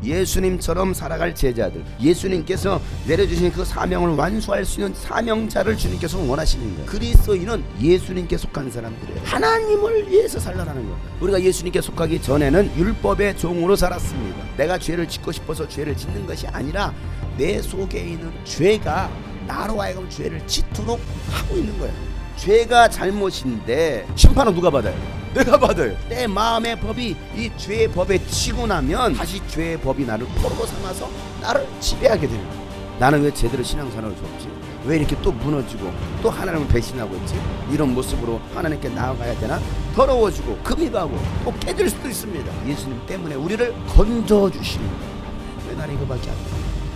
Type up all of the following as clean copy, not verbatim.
예수님처럼 살아갈 제자들, 예수님께서 내려주신 그 사명을 완수할 수 있는 사명자를 주님께서 원하시는 거예요. 그리스도인은 예수님께 속한 사람들이에요. 하나님을 위해서 살라라는 거예요. 우리가 예수님께 속하기 전에는 율법의 종으로 살았습니다. 내가 죄를 짓고 싶어서 죄를 짓는 것이 아니라 내 속에 있는 죄가 나로 하여금 죄를 짓도록 하고 있는 거예요. 죄가 잘못인데 심판은 누가 받아요? 내가 받아요. 내 마음의 법이 이 죄의 법에 치고 나면 다시 죄의 법이 나를 포로로 삼아서 나를 지배하게 되는 거예요. 나는 왜 제대로 신앙생활을 줬지? 왜 이렇게 또 무너지고 또 하나님을 배신하고 있지? 이런 모습으로 하나님께 나아가야 되나? 더러워지고 금이 가고 또 깨질 수도 있습니다. 예수님 때문에 우리를 건져주시는 거예요. 왜 나는 이거밖에 안 돼?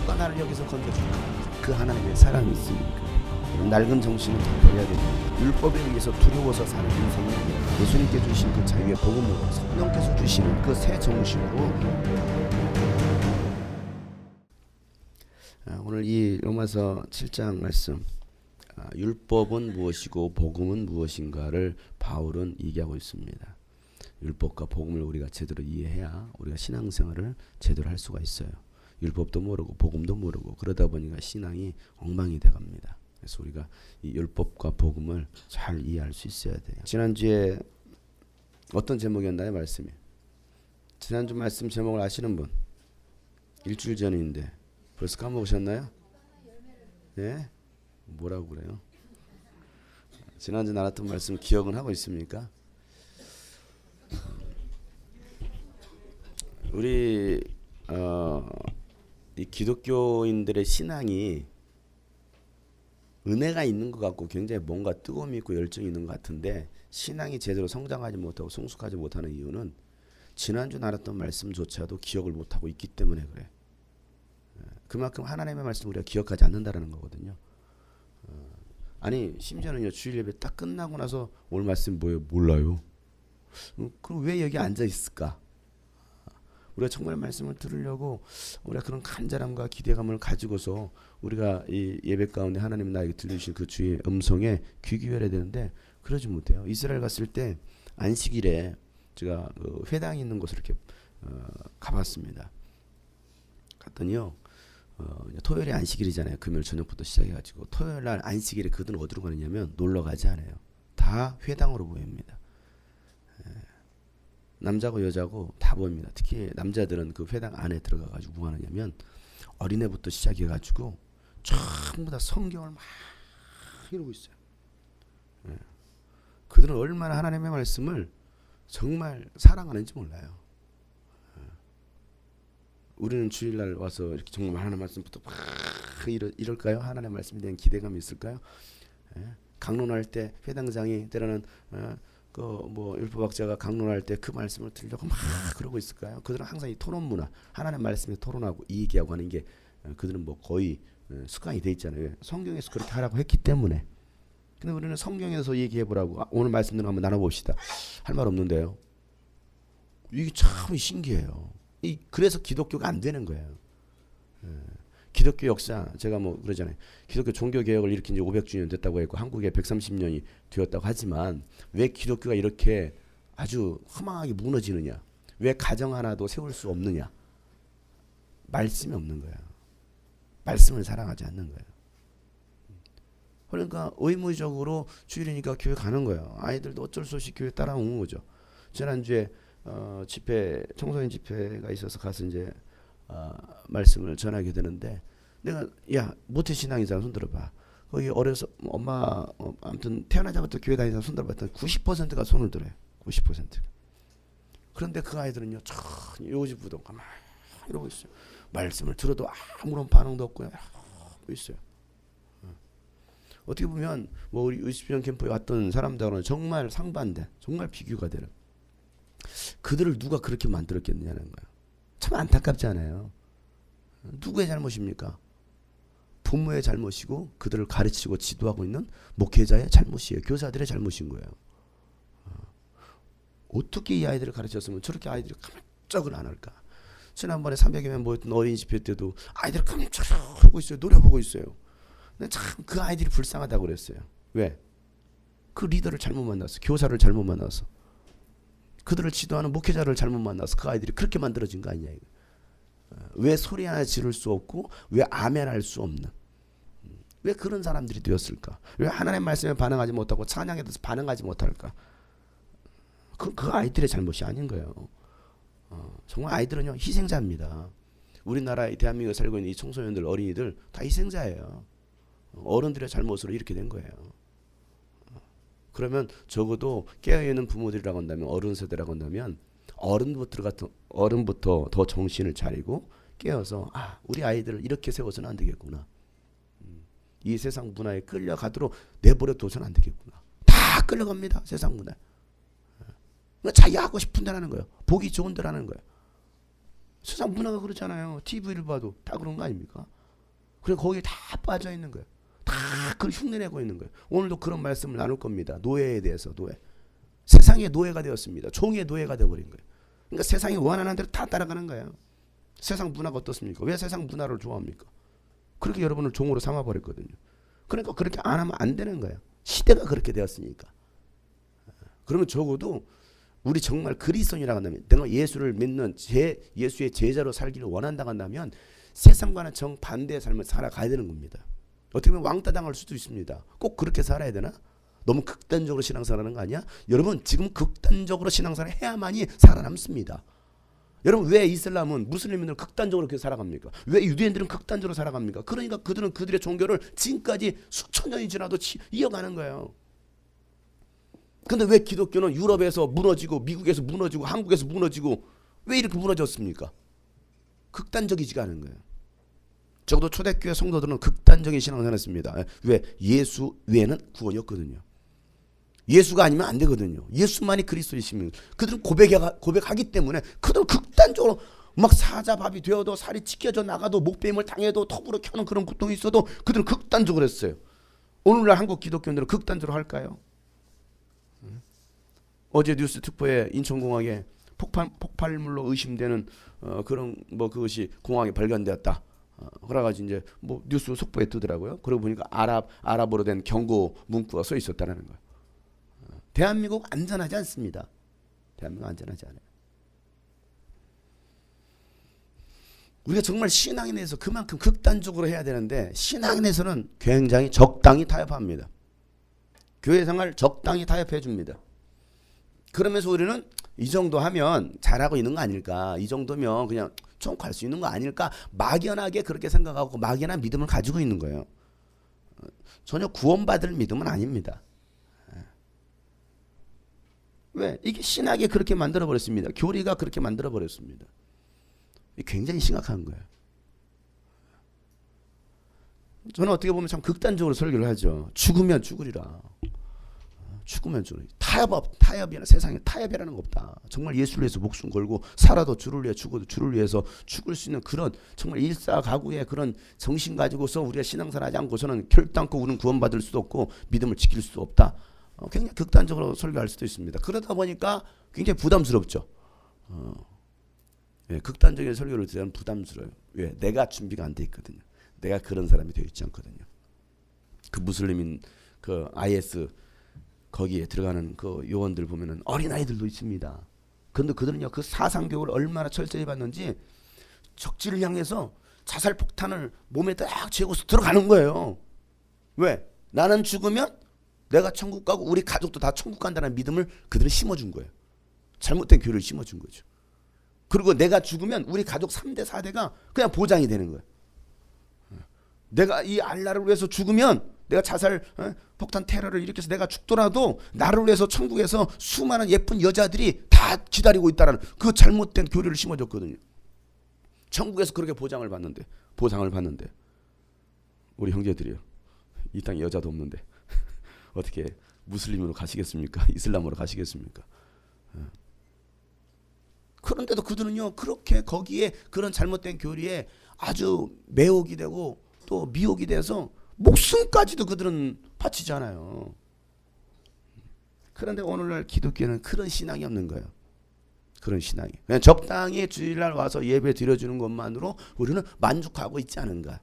누가 나를 여기서 건져줄까? 그 하나님의 사랑이 있으니까. 낡은 정신은 다 버려야 됩니다. 율법에 의해서 두려워서 사는 인생은 예수님께 주신 그 자유의 복음으로, 성령께서 주시는 그 새 정신으로. 오늘 이 로마서 7장 말씀, 율법은 무엇이고 복음은 무엇인가를 바울은 얘기하고 있습니다. 율법과 복음을 우리가 제대로 이해해야 우리가 신앙생활을 제대로 할 수가 있어요. 율법도 모르고 복음도 모르고 그러다 보니까 신앙이 엉망이 돼갑니다. 그래서 우리가 이 율법과 복음을 잘 이해할 수 있어야 돼요. 지난주에 어떤 제목이었나요? 말씀이. 지난주 말씀 제목을 아시는 분? 일주일 전인데 벌써 까먹으셨나요? 예? 뭐라고 그래요? 지난주 나눴던 말씀 기억은 하고 있습니까? 우리 이 기독교인들의 신앙이 은혜가 있는 것 같고 굉장히 뭔가 뜨거움이 있고 열정이 있는 것 같은데 신앙이 제대로 성장하지 못하고 성숙하지 못하는 이유는 지난주 나눴던 말씀조차도 기억을 못하고 있기 때문에 그래. 그만큼 하나님의 말씀을 우리가 기억하지 않는다는 거거든요. 아니 심지어는요, 주일 예배 딱 끝나고 나서 오늘 말씀 뭐예요? 몰라요. 그럼 왜 여기 앉아 있을까? 우리가 정말 말씀을 들으려고 우리가 그런 간절함과 기대감을 가지고서 우리가 이 예배 가운데 하나님 나에게 들려주신 그 주의 음성에 귀 기울여야 되는데 그러지 못해요. 이스라엘 갔을 때 안식일에 제가 그 회당이 있는 곳으로 이렇게 가봤습니다. 갔더니요, 토요일에 안식일이잖아요. 금요일 저녁부터 시작해가지고 토요일 날 안식일에 그들은 어디로 가느냐면 놀러 가지 않아요. 다 회당으로 모입니다. 남자고 여자고 다 보입니다. 특히 남자들은 그 회당 안에 들어가가지고 뭐 하느냐면 어린애부터 시작해가지고 전부 다 성경을 막 이러고 있어요. 그들은 얼마나 하나님의 말씀을 정말 사랑하는지 몰라요. 우리는 주일날 와서 이렇게 정말 하나님의 말씀부터 막 이럴까요? 하나님의 말씀에 대한 기대감이 있을까요? 강론할 때 회당장이 때로는 그 뭐 율법학자가 강론할 때 그 말씀을 들려고 막 그러고 있을까요? 그들은 항상 이 토론 문화, 하나님의 말씀에 토론하고 이 얘기하고 하는 게 그들은 뭐 거의 습관이 돼 있잖아요. 성경에서 그렇게 하라고 했기 때문에. 근데 우리는 성경에서 얘기해 보라고. 오늘 말씀들 한번 나눠봅시다. 할 말 없는데요. 이게 참 신기해요. 그래서 기독교가 안 되는 거예요. 기독교 역사, 제가 뭐 그러잖아요. 기독교 종교 개혁을 일으킨 지 500주년 됐다고 했고 한국에 130년이 되었다고 하지만 왜 기독교가 이렇게 아주 허망하게 무너지느냐? 왜 가정 하나도 세울 수 없느냐? 말씀이 없는 거야. 말씀을 사랑하지 않는 거예요. 그러니까 의무적으로 주일이니까 교회 가는 거예요. 아이들도 어쩔 수 없이 교회 따라오는 거죠. 지난주에 집회, 청소년 집회가 있어서 가서 이제 말씀을 전하게 되는데 내가 야 모태신앙인 사람 손 들어봐. 거기 어려서 엄마 아무튼 태어나자마자 교회 다니는 사람 손 들어봤더니 90%가 손을 들어요. 90%가. 그런데 그 아이들은요 참 요지부동 막 이러고 있어요. 말씀을 들어도 아무런 반응도 없고요. 하고 있어요. 어떻게 보면 뭐 우리 의식주년 캠프에 왔던 사람들하고는 정말 상반된, 정말 비교가 되는. 그들을 누가 그렇게 만들었겠느냐는 거예요. 참 안타깝지 않아요? 누구의 잘못입니까? 부모의 잘못이고 그들을 가르치고 지도하고 있는 목회자의 잘못이에요. 교사들의 잘못인 거예요. 어떻게 이 아이들을 가르쳤으면 저렇게 아이들이 깜짝을 안 할까? 지난번에 300여 명 모였던 어린 집회 때도 아이들이 깜짝 하고 있어요. 노려보고 있어요. 근데 참 그 아이들이 불쌍하다고 그랬어요. 왜? 그 리더를 잘못 만났어. 교사를 잘못 만나서. 그들을 지도하는 목회자를 잘못 만나서 그 아이들이 그렇게 만들어진 거 아니냐. 왜 소리 하나 지를 수 없고 왜 아멘 할 수 없는, 왜 그런 사람들이 되었을까? 왜 하나님의 말씀에 반응하지 못하고 찬양에 대해서 반응하지 못할까? 그 아이들의 잘못이 아닌 거예요. 정말 아이들은요 희생자입니다. 우리나라에 대한민국에 살고 있는 이 청소년들, 어린이들 다 희생자예요. 어른들의 잘못으로 이렇게 된 거예요. 그러면 적어도 깨어있는 부모들이라고 한다면, 어른 세대라고 한다면 어른부터 더 정신을 차리고 깨어서 우리 아이들을 이렇게 세워서는 안 되겠구나. 이 세상 문화에 끌려가도록 내버려 둬서는 안 되겠구나. 다 끌려갑니다. 세상 문화에. 자기 하고 싶은 대로 하는 거예요. 보기 좋은 대로 하는 거예요. 세상 문화가 그렇잖아요. TV를 봐도 다 그런 거 아닙니까? 그리고 거기에 다 빠져 있는 거예요. 다 그걸 흉내내고 있는 거예요. 오늘도 그런 말씀을 나눌 겁니다. 노예에 대해서. 노예. 세상의 노예가 되었습니다. 종의 노예가 되어버린 거예요. 그러니까 세상이 원하는 대로 다 따라가는 거예요. 세상 문화가 어떻습니까? 왜 세상 문화를 좋아합니까? 그렇게 여러분을 종으로 삼아버렸거든요. 그러니까 그렇게 안 하면 안 되는 거예요. 시대가 그렇게 되었으니까. 그러면 적어도 우리 정말 그리스도인이라고 한다면, 내가 예수를 믿는 예수의 제자로 살기를 원한다고 한다면 세상과는 정반대의 삶을 살아가야 되는 겁니다. 어떻게 보면 왕따 당할 수도 있습니다. 꼭 그렇게 살아야 되나? 너무 극단적으로 신앙생활하는 거 아니야? 여러분 지금 극단적으로 신앙생활을 해야만이 살아남습니다. 여러분 왜 이슬람은, 무슬림들은 극단적으로 그렇게 살아갑니까? 왜 유대인들은 극단적으로 살아갑니까? 그러니까 그들은 그들의 종교를 지금까지 수천 년이 지나도 이어가는 거예요. 근데 왜 기독교는 유럽에서 무너지고 미국에서 무너지고 한국에서 무너지고 왜 이렇게 무너졌습니까? 극단적이지가 않은 거예요. 적어도 초대교회 성도들은 극단적인 신앙생활을 했습니다. 왜? 예수 외에는 구원이 없거든요. 예수가 아니면 안 되거든요. 예수만이 그리스도이십니다. 그들은 고백하기 때문에 그들은 극단적으로 막 사자밥이 되어도 살이 찢겨져 나가도 목배임을 당해도 톱으로 켜는 그런 고통이 있어도 그들은 극단적으로 했어요. 오늘날 한국 기독교인들은 극단적으로 할까요? 어제 뉴스 특보에 인천공항에 폭발물로 의심되는 그런 그것이 공항에 발견되었다. 그래가지고 이제 뉴스 속보에 뜨더라고요. 그러고 보니까 아랍어로 된 경고 문구가 써 있었다는 거예요. 대한민국 안전하지 않습니다. 대한민국 안전하지 않아요. 우리가 정말 신앙에 대해서 그만큼 극단적으로 해야 되는데 신앙에 대해서는 굉장히 적당히 타협합니다. 교회 생활 적당히 타협해 줍니다. 그러면서 우리는 이 정도 하면 잘하고 있는 거 아닐까, 이 정도면 그냥 좀 갈 수 있는 거 아닐까, 막연하게 그렇게 생각하고 막연한 믿음을 가지고 있는 거예요. 전혀 구원받을 믿음은 아닙니다. 왜? 이게 신학이 그렇게 만들어버렸습니다. 교리가 그렇게 만들어버렸습니다. 굉장히 심각한 거예요. 저는 어떻게 보면 참 극단적으로 설교를 하죠. 죽으면 죽으리라. 죽으면 죽으리라. 타협이나 세상에 타협이라는 거 없다. 정말 예수를 위해서 목숨 걸고 살아도 주를 위해 죽어도 주를 위해서 죽을 수 있는 그런 정말 일사가구의 그런 정신 가지고서 우리가 신앙생활 하지 않고서는 결단코 우리는 구원받을 수도 없고 믿음을 지킬 수도 없다. 굉장히 극단적으로 설교할 수도 있습니다. 그러다 보니까 굉장히 부담스럽죠. 예, 극단적인 설교를 들으면 부담스러워요. 왜? 내가 준비가 안 돼 있거든요. 내가 그런 사람이 되어 있지 않거든요. 그 무슬림인 그 IS 거기에 들어가는 그 요원들 보면은 어린아이들도 있습니다. 그런데 그들은요 그 사상교육을 얼마나 철저히 받는지 적지를 향해서 자살 폭탄을 몸에 딱 쥐고서 들어가는 거예요. 왜? 나는 죽으면 내가 천국 가고 우리 가족도 다 천국 간다는 믿음을 그들은 심어준 거예요. 잘못된 교리를 심어준 거죠. 그리고 내가 죽으면 우리 가족 3대 4대가 그냥 보장이 되는 거예요. 내가 이 알라를 위해서 죽으면 내가 자살 폭탄 테러를 일으켜서 내가 죽더라도 나를 위해서 천국에서 수많은 예쁜 여자들이 다 기다리고 있다는 그 잘못된 교리를 심어줬거든요. 천국에서 그렇게 보상을 받는데 우리 형제들이요. 이 땅에 여자도 없는데 어떻게 무슬림으로 가시겠습니까? 이슬람으로 가시겠습니까? 그런데도 그들은요 그렇게 거기에 그런 잘못된 교리에 아주 매혹이 되고 또 미혹이 돼서 목숨까지도 그들은 바치잖아요. 그런데 오늘날 기독교는 그런 신앙이 없는 거예요. 그런 신앙이 그냥 적당히 주일날 와서 예배 드려주는 것만으로 우리는 만족하고 있지 않은가.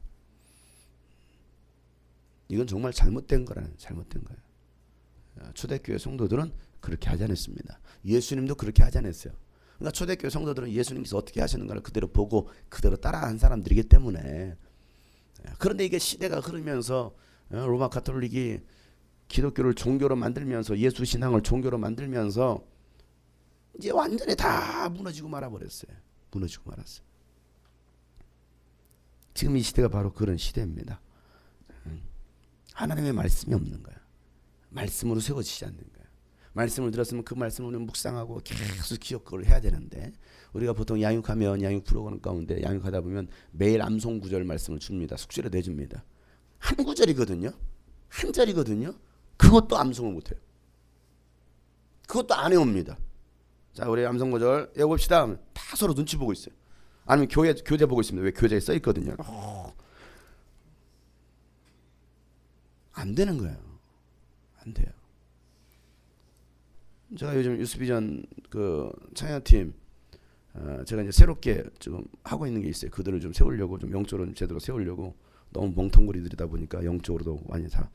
이건 정말 잘못된 거예요. 초대교회 성도들은 그렇게 하지 않았습니다. 예수님도 그렇게 하지 않았어요. 그러니까 초대교회 성도들은 예수님께서 어떻게 하시는가를 그대로 보고 그대로 따라한 사람들이기 때문에. 그런데 이게 시대가 흐르면서 로마 가톨릭이 기독교를 종교로 만들면서 예수 신앙을 종교로 만들면서 이제 완전히 다 무너지고 말아버렸어요. 무너지고 말았어요. 지금 이 시대가 바로 그런 시대입니다. 하나님의 말씀이 없는 거야. 말씀으로 세워지지 않는 거야. 말씀을 들었으면 그 말씀을 묵상하고 계속 기억을 해야 되는데, 우리가 보통 양육하면 양육 프로그램 가운데 양육하다 보면 매일 암송 구절 말씀을 줍니다. 숙제로 내줍니다. 한 구절이거든요. 한 절이거든요. 그것도 암송을 못해요. 그것도 안 해옵니다. 자, 우리 암송 구절 외워봅시다. 다 서로 눈치 보고 있어요. 아니면 교재 보고 있습니다. 왜 교재에 써 있거든요. 안 되는 거예요. 안 돼요. 제가 요즘 유스비전 그 찬양팀 제가 이제 새롭게 지금 하고 있는 게 있어요. 그들을 좀 세우려고, 좀 영적으로 좀 제대로 세우려고. 너무 멍텅구리들이다 보니까 영적으로도 많이 다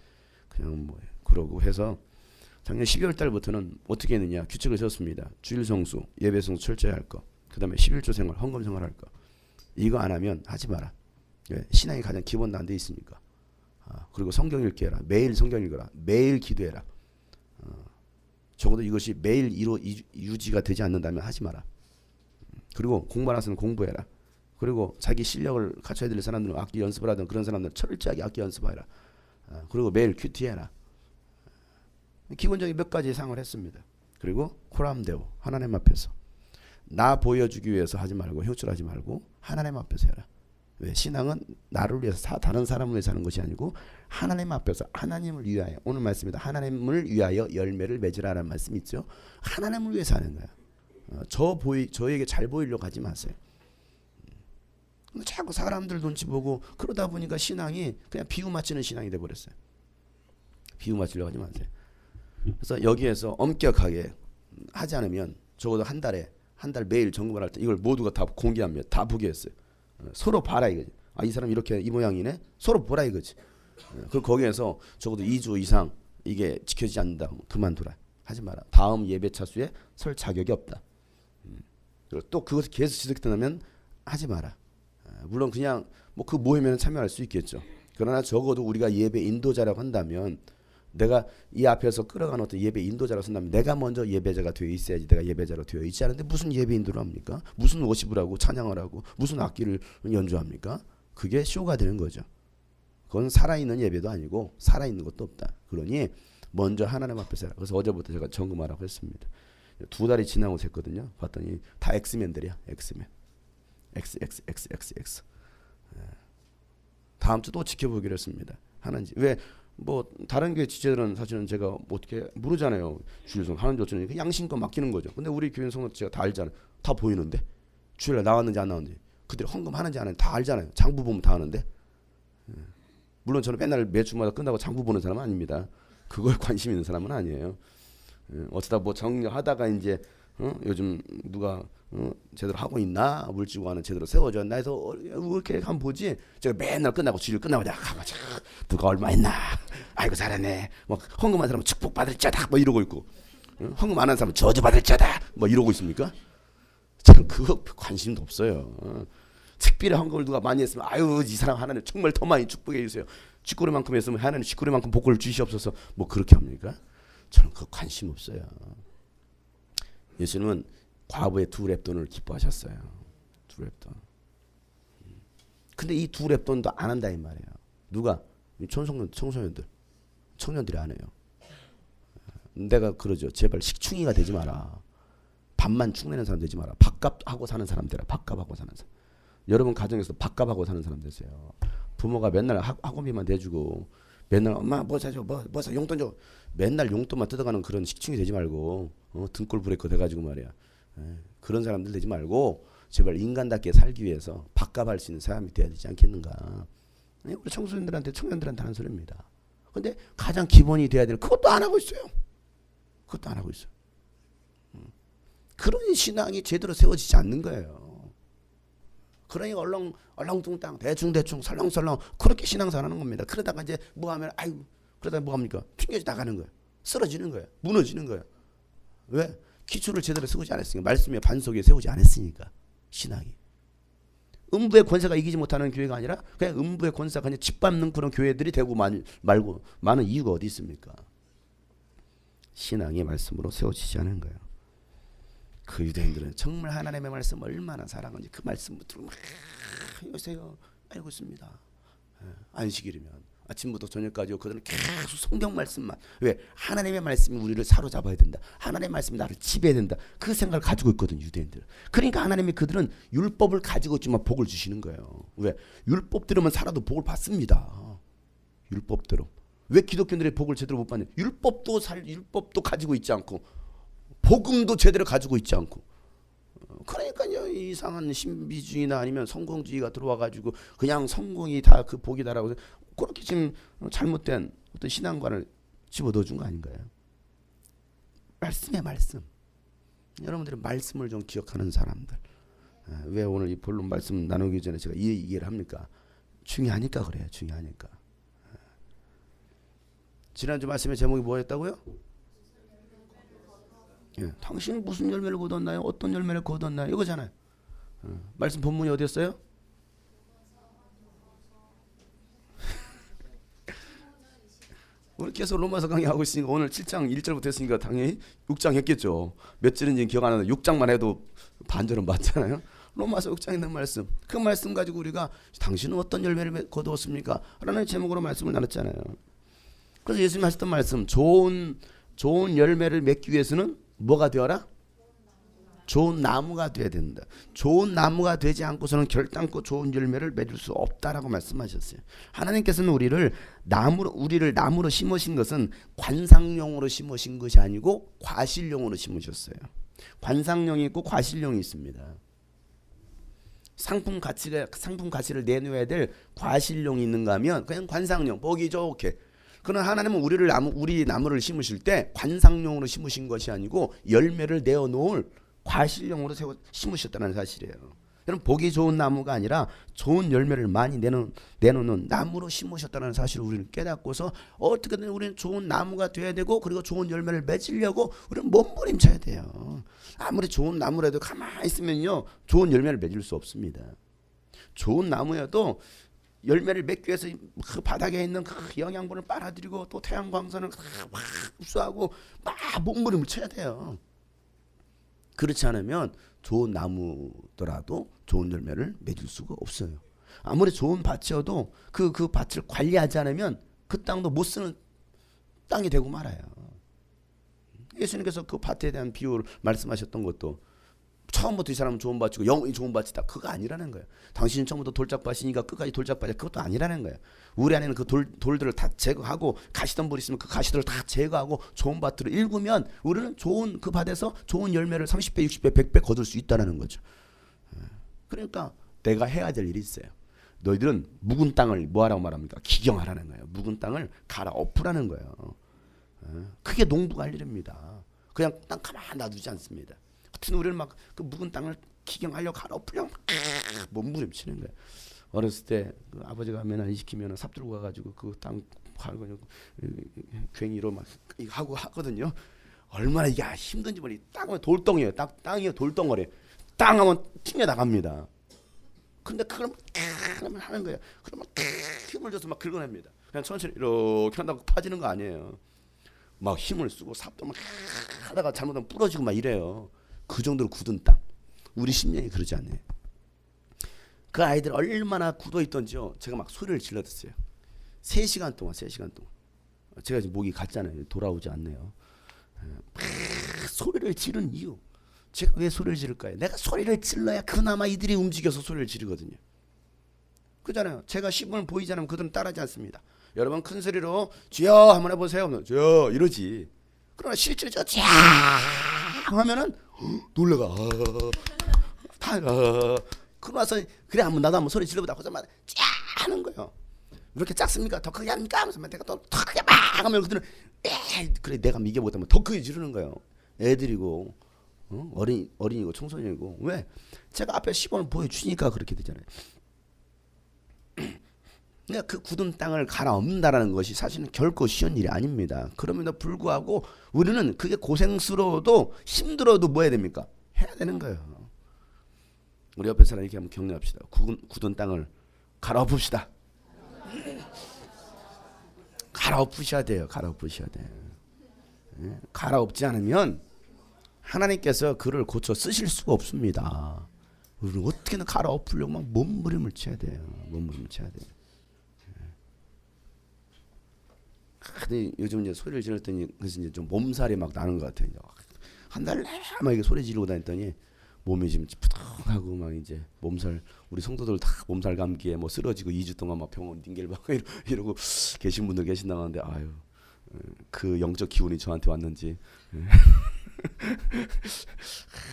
그냥 뭐 그러고 해서 작년 12월 달부터는 어떻게 했느냐, 규칙을 세웠습니다. 주일 성수, 예배 성수 철저히 할 거. 그다음에 11조 생활, 헌금 생활 할 거. 이거 안 하면 하지 마라. 왜? 신앙이 가장 기본도 안 돼 있으니까. 그리고 성경 읽기 해라. 매일 성경 읽어라. 매일 기도해라. 적어도 이것이 매일 유지가 되지 않는다면 하지 마라. 그리고 공부하라서는 공부해라. 그리고 자기 실력을 갖춰야 될 사람들은 악기 연습을 하든 그런 사람들은 철저하게 악기 연습해라. 그리고 매일 큐티해라. 기본적인 몇 가지 사항을 했습니다. 그리고 코람데오, 하나님 앞에서 나 보여주기 위해서 하지 말고, 효출하지 말고 하나님 앞에서 해라. 왜? 신앙은 나를 위해서, 다른 사람을 위해서 하는 것이 아니고 하나님 앞에서, 하나님을 위하여. 오늘 말씀입니다. 하나님을 위하여 열매를 맺으라는 말씀이 있죠. 하나님을 위해서 하는 거야. 저에게 잘 보이려고 하지 마세요. 자꾸 사람들 눈치 보고 그러다 보니까 신앙이 그냥 비유 맞추는 신앙이 돼버렸어요. 비유 맞추려고 하지 마세요. 그래서 여기에서 엄격하게 하지 않으면 적어도 한 달 매일 점검을 할 때 이걸 모두가 다 공개합니다. 다 보게 했어요. 서로 봐라 이거지. 이 사람 이렇게 이 모양이네. 서로 보라 이거지. 그리고 거기에서 적어도 2주 이상 이게 지켜지지 않는다. 그만두라. 하지 마라. 다음 예배 차수에 설 자격이 없다. 그리고 또 그것을 계속 지속된다면 하지 마라. 물론 그냥 뭐 그 모임에는 참여할 수 있겠죠. 그러나 적어도 우리가 예배 인도자라고 한다면, 내가 이 앞에서 끌어가는 어떤 예배 인도자라고 쓴다면 내가 먼저 예배자가 되어 있어야지 내가 예배자로 되어 있지 않은데 무슨 예배 인도를 합니까? 무슨 워십을 하고 찬양을 하고 무슨 악기를 연주합니까? 그게 쇼가 되는 거죠. 그건 살아있는 예배도 아니고 살아있는 것도 없다. 그러니 먼저 하나님 앞에서 해라. 그래서 어제부터 제가 점검하라고 했습니다. 2달이 지나고 샜거든요. 봤더니 다 엑스맨들이야. 엑스맨. X. 다음 주 또 지켜보기로 했습니다. 하는지. 왜? 뭐 다른 교회 지체들은 사실은 제가 뭐 어떻게 모르잖아요. 주일성 하는지 어쩌는지 양심껏 맡기는 거죠. 근데 우리 교회 성도 제가 다 알잖아요. 다 보이는데 주일날 나왔는지 안 나왔는지, 그들이 헌금 하는지 안 하는지 다 알잖아요. 장부 보면 다 아는데. 물론 저는 맨날 매주마다 끝나고 장부 보는 사람은 아닙니다. 그거에 관심 있는 사람은 아니에요. 어쩌다 뭐 정리하다가 이제 요즘 누가 제대로 하고 있나, 물지구가는 제대로 세워졌나 해서 이렇게 한번 보지. 제가 맨날 끝나고 주일 끝나고 가보자. 누가 얼마 했나. 아이고 잘하네. 뭐 헌금한 사람은 축복 받을 자다. 뭐 이러고 있고, 헌금 안 한 사람은 저주 받을 자다. 뭐 이러고 있습니까? 참 그거 관심도 없어요. 특별히 헌금을 누가 많이 했으면 아유 이 사람 하나님 정말 더 많이 축복해 주세요. 쥐꼬리만큼 했으면 하나님 쥐꼬리만큼 복을 주시옵소서. 뭐 그렇게 합니까? 저는 그거 관심 없어요. 예수님은 과부의 2렙돈을 기뻐하셨어요. 2렙돈. 근데 이 2렙돈도 안 한다 이 말이에요. 누가? 청년들이 안 해요. 내가 그러죠. 제발 식충이가 되지 마라. 밥만 축내는 사람 되지 마라. 밥값하고 사는 사람 되라. 밥값하고 사는 사람. 여러분 가정에서 밥값하고 사는 사람 되세요. 부모가 맨날 학원비만 내주고 맨날 엄마 뭐 사줘 뭐 사 용돈 줘 맨날 용돈만 뜯어가는 그런 식충이 되지 말고 등골 브레이커 돼가지고 말이야. 그런 사람들 되지 말고 제발 인간답게 살기 위해서 밥값할 수 있는 사람이 돼야 되지 않겠는가. 우리 청소년들한테 하는 소리입니다. 근데 가장 기본이 돼야 될 그것도 안 하고 있어요. 그것도 안 하고 있어요. 그런 신앙이 제대로 세워지지 않는 거예요. 그러니 얼렁뚱땅 대충 설렁설렁 그렇게 신앙생활하는 겁니다. 그러다가 이제 뭐 하면 그러다가 뭐 합니까? 튕겨져 나가는 거예요. 쓰러지는 거예요. 무너지는 거예요. 왜? 기초를 제대로 세우지 않았으니까, 말씀의 반석에 세우지 않았으니까. 신앙이 음부의 권세가 이기지 못하는 교회가 아니라 그냥 음부의 권세가 그냥 짓밟는 그런 교회들이 되고 말고 많은 이유가 어디 있습니까? 신앙이 말씀으로 세워지지 않은 거예요. 그 유대인들은 정말 하나님의 말씀 얼마나 사랑하는지 그 말씀 붙들고 막 요새요 알고 있습니다. 안식일이면 아침부터 저녁까지 그들은 계속 성경 말씀만. 왜? 하나님의 말씀이 우리를 사로잡아야 된다. 하나님의 말씀이 나를 지배해야 된다. 그 생각을 가지고 있거든 유대인들. 그러니까 하나님이 그들은 율법을 가지고 있지만 복을 주시는 거예요. 왜? 율법대로만 살아도 복을 받습니다. 율법대로. 왜 기독교인들이 복을 제대로 못 받냐? 율법도 가지고 있지 않고 복음도 제대로 가지고 있지 않고. 그러니까요 이상한 신비주의나 아니면 성공주의가 들어와가지고 그냥 성공이 다 그 복이다라고 그렇게 지금 잘못된 어떤 신앙관을 집어넣어준 거 아닌가요? 말씀의 말씀. 여러분들이 말씀을 좀 기억하는 사람들. 왜 오늘 이 본론 말씀 나누기 전에 제가 이 얘기를 합니까? 중요하니까 그래요. 중요하니까. 지난주 말씀의 제목이 뭐였다고요? 당신은 무슨 열매를 거뒀나요? 어떤 열매를 거뒀나요? 이거잖아요. 말씀 본문이 어디였어요? 우리 계속 로마서 강의하고 있으니까 오늘 7장 1절부터 했으니까 당연히 6장 했겠죠. 몇 절인지 기억 안 나는데 6장만 해도 반절은 맞잖아요. 로마서 6장에 있는 말씀. 그 말씀 가지고 우리가 당신은 어떤 열매를 거두었습니까? 라는 제목으로 말씀을 나눴잖아요. 그래서 예수님이 하셨던 말씀, 좋은 열매를 맺기 위해서는 뭐가 되어라? 좋은 나무가 돼야 된다. 좋은 나무가 되지 않고서는 결단코 좋은 열매를 맺을 수 없다라고 말씀하셨어요. 하나님께서는 우리를 나무로 심으신 것은 관상용으로 심으신 것이 아니고 과실용으로 심으셨어요. 관상용이 있고 과실용이 있습니다. 상품 가치를 내놓아야 될 과실용이 있는가 하면 그냥 관상용, 보기 좋게. 그러나 하나님은 우리 나무를 심으실 때 관상용으로 심으신 것이 아니고 열매를 내어놓을 과실용으로 심으셨다는 사실이에요. 여러분 보기 좋은 나무가 아니라 좋은 열매를 많이 내놓는 나무로 심으셨다는 사실을 우리는 깨닫고서 어떻게든 우리는 좋은 나무가 돼야 되고 그리고 좋은 열매를 맺으려고 우리는 몸부림쳐야 돼요. 아무리 좋은 나무라도 가만히 있으면요 좋은 열매를 맺을 수 없습니다. 좋은 나무여도 열매를 맺기 위해서 그 바닥에 있는 그 영양분을 빨아들이고 또 태양광선을 막 흡수하고 막 몸부림을 쳐야 돼요. 그렇지 않으면 좋은 나무더라도 좋은 열매를 맺을 수가 없어요. 아무리 좋은 밭이어도 그 밭을 관리하지 않으면 그 땅도 못 쓰는 땅이 되고 말아요. 예수님께서 그 밭에 대한 비유를 말씀하셨던 것도 처음부터 이 사람은 좋은 밭이고 영원히 좋은 밭이다. 그거 아니라는 거예요. 당신은 처음부터 돌짝밭이니까 끝까지 돌짝밭이야. 그것도 아니라는 거예요. 우리 안에는 그 돌들을 다 제거하고 가시덤불이 있으면 그 가시들을 다 제거하고 좋은 밭으로 일구면 우리는 좋은 그 밭에서 좋은 열매를 30배, 60배, 100배 거둘 수 있다는 거죠. 그러니까 내가 해야 될 일이 있어요. 너희들은 묵은 땅을 뭐하라고 말합니까? 기경하라는 거예요. 묵은 땅을 갈아엎으라는 거예요. 그게 농부가 할 일입니다. 그냥 땅 가만 놔두지 않습니다. 같은 우리는 막 그 묵은 땅을 기경하려고 갈아엎으려고 몸부림치는 거예요. 어렸을 때 그 아버지가 맨날 일 시키면 삽 들고 가가지고 그 땅 괭이로 막 하고 하거든요. 얼마나 이게 힘든지 모르. 땅은 돌덩이에요. 땅이요 돌덩어리. 땅 하면 튕겨 나갑니다. 근데 그걸 하는 거예요. 그러면 힘을 줘서 막 긁어냅니다. 그냥 천천히 이렇게 한다고 파지는 거 아니에요. 막 힘을 쓰고 삽도 막 하다가 잘못하면 부러지고 막 이래요. 그 정도로 굳은 땅. 우리 심령이 그러지 않아요. 그 아이들 얼마나 굳어있던지요. 제가 막 소리를 질러댔어요. 3시간 동안. 제가 지금 목이 갔잖아요. 돌아오지 않네요. 소리를 지른 이유. 제가 왜 소리를 지를까요? 내가 소리를 질러야 그나마 이들이 움직여서 소리를 지르거든요. 그잖아요. 제가 시범을 보이지 않으면 그들은 따라하지 않습니다. 여러분 큰 소리로 주여 한번 해보세요. 주여 이러지. 그러나 실제로 저 쫙 하면은 놀래가. 그러고 나서 그래 나도 한번 소리 질러보자 하자마자 쫙 하는 거예요. 왜 이렇게 작습니까? 더 크게 합니까? 하면서 내가 또 더 크게 막 하면 그들은 그래 내가 이게 못하면 더 크게 지르는 거예요. 애들이고 어린이고 청소년이고. 왜? 제가 앞에 시범을 보여주니까 그렇게 되잖아요. 그러니까 그 굳은 땅을 갈아엎는다라는 것이 사실은 결코 쉬운 일이 아닙니다. 그럼에도 불구하고 우리는 그게 고생스러워도 힘들어도 뭐 해야 됩니까? 해야 되는 거예요. 우리 옆에 사람 이렇게 한번 격려합시다. 굳은 땅을 갈아엎읍시다. 갈아엎으셔야 돼요. 갈아엎으셔야 돼요. 갈아엎지 않으면 하나님께서 그를 고쳐 쓰실 수가 없습니다. 우리는 어떻게든 갈아엎으려고 막 몸부림을 쳐야 돼요. 몸부림을 쳐야 돼요. 근데 요즘 이제 소리를 지르더니 그래서 이제 좀 몸살이 막 나는 것 같아요. 한 달 내막 이게 소리 지르고 다녔더니 몸이 지금 푸석하고 막 이제 몸살, 우리 성도들 다 몸살 감기에 뭐 쓰러지고 2주 동안 막 병원 닌겔받고 이러고 계신 분들 계신다고 하는데 아유, 그 영적 기운이 저한테 왔는지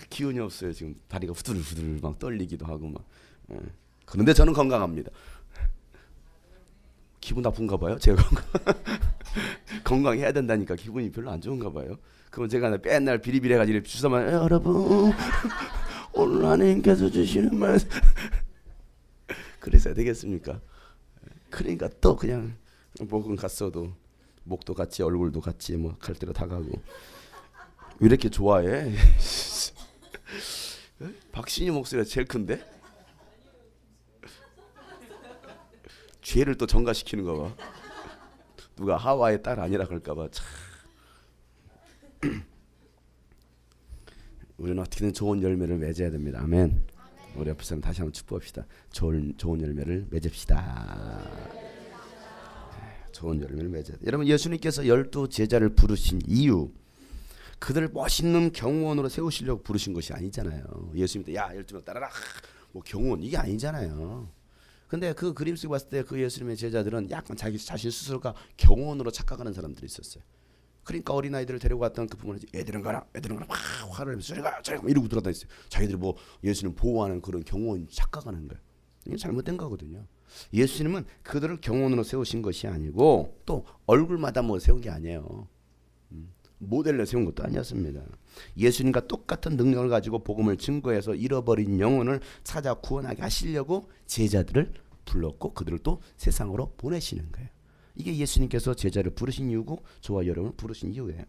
기운이 없어요. 지금 다리가 후들후들 막 떨리기도 하고 막. 그런데 저는 건강합니다. 기분 나쁜가 봐요. 제가 건강해야 된다니까 기분이 별로 안 좋은가 봐요. 그럼 제가 맨날 비리비리해가지고 주사만 여러분 오늘 하나님께서 주시는 말씀 그래서 되겠습니까? 그러니까 또 그냥 목은 갔어도 목도 같이 얼굴도 같이 뭐 갈 대로 다 가고 왜 이렇게 좋아해? 박신이 목소리가 제일 큰데? 죄를 또 전가시키는 거 봐. 누가 하와의 딸 아니라 그럴까 봐. 참. 우리는 어떻게든 좋은 열매를 맺어야 됩니다. 아멘. 우리 옆에 사람 다시 한번 축복합시다. 좋은 열매를 맺읍시다. 좋은 열매를 맺어야 돼. 여러분 예수님께서 12 제자를 부르신 이유 그들을 멋있는 경호원으로 세우시려고 부르신 것이 아니잖아요. 예수님한테 야 12명 따라라 뭐 경호원 이게 아니잖아요. 근데 그 그림 속에 봤을 때 그 예수님의 제자들은 약간 자기 자신 스스로가 경호원으로 착각하는 사람들이 있었어요. 그러니까 어린아이들을 데리고 갔던 그 부모는 애들은 가라 막 화를 내면서 저리가 이러고 돌아다녔어요. 자기들이 뭐 예수님 보호하는 그런 경호원 착각하는 거예요. 이게 잘못된 거거든요. 예수님은 그들을 경호원으로 세우신 것이 아니고 또 얼굴마다 뭐 세운 게 아니에요. 모델로 세운 것도 아니었습니다. 예수님과 똑같은 능력을 가지고 복음을 증거해서 잃어버린 영혼을 찾아 구원하게 하시려고 제자들을 불렀고 그들을 또 세상으로 보내시는 거예요. 이게 예수님께서 제자를 부르신 이유고 저와 여러분을 부르신 이유예요.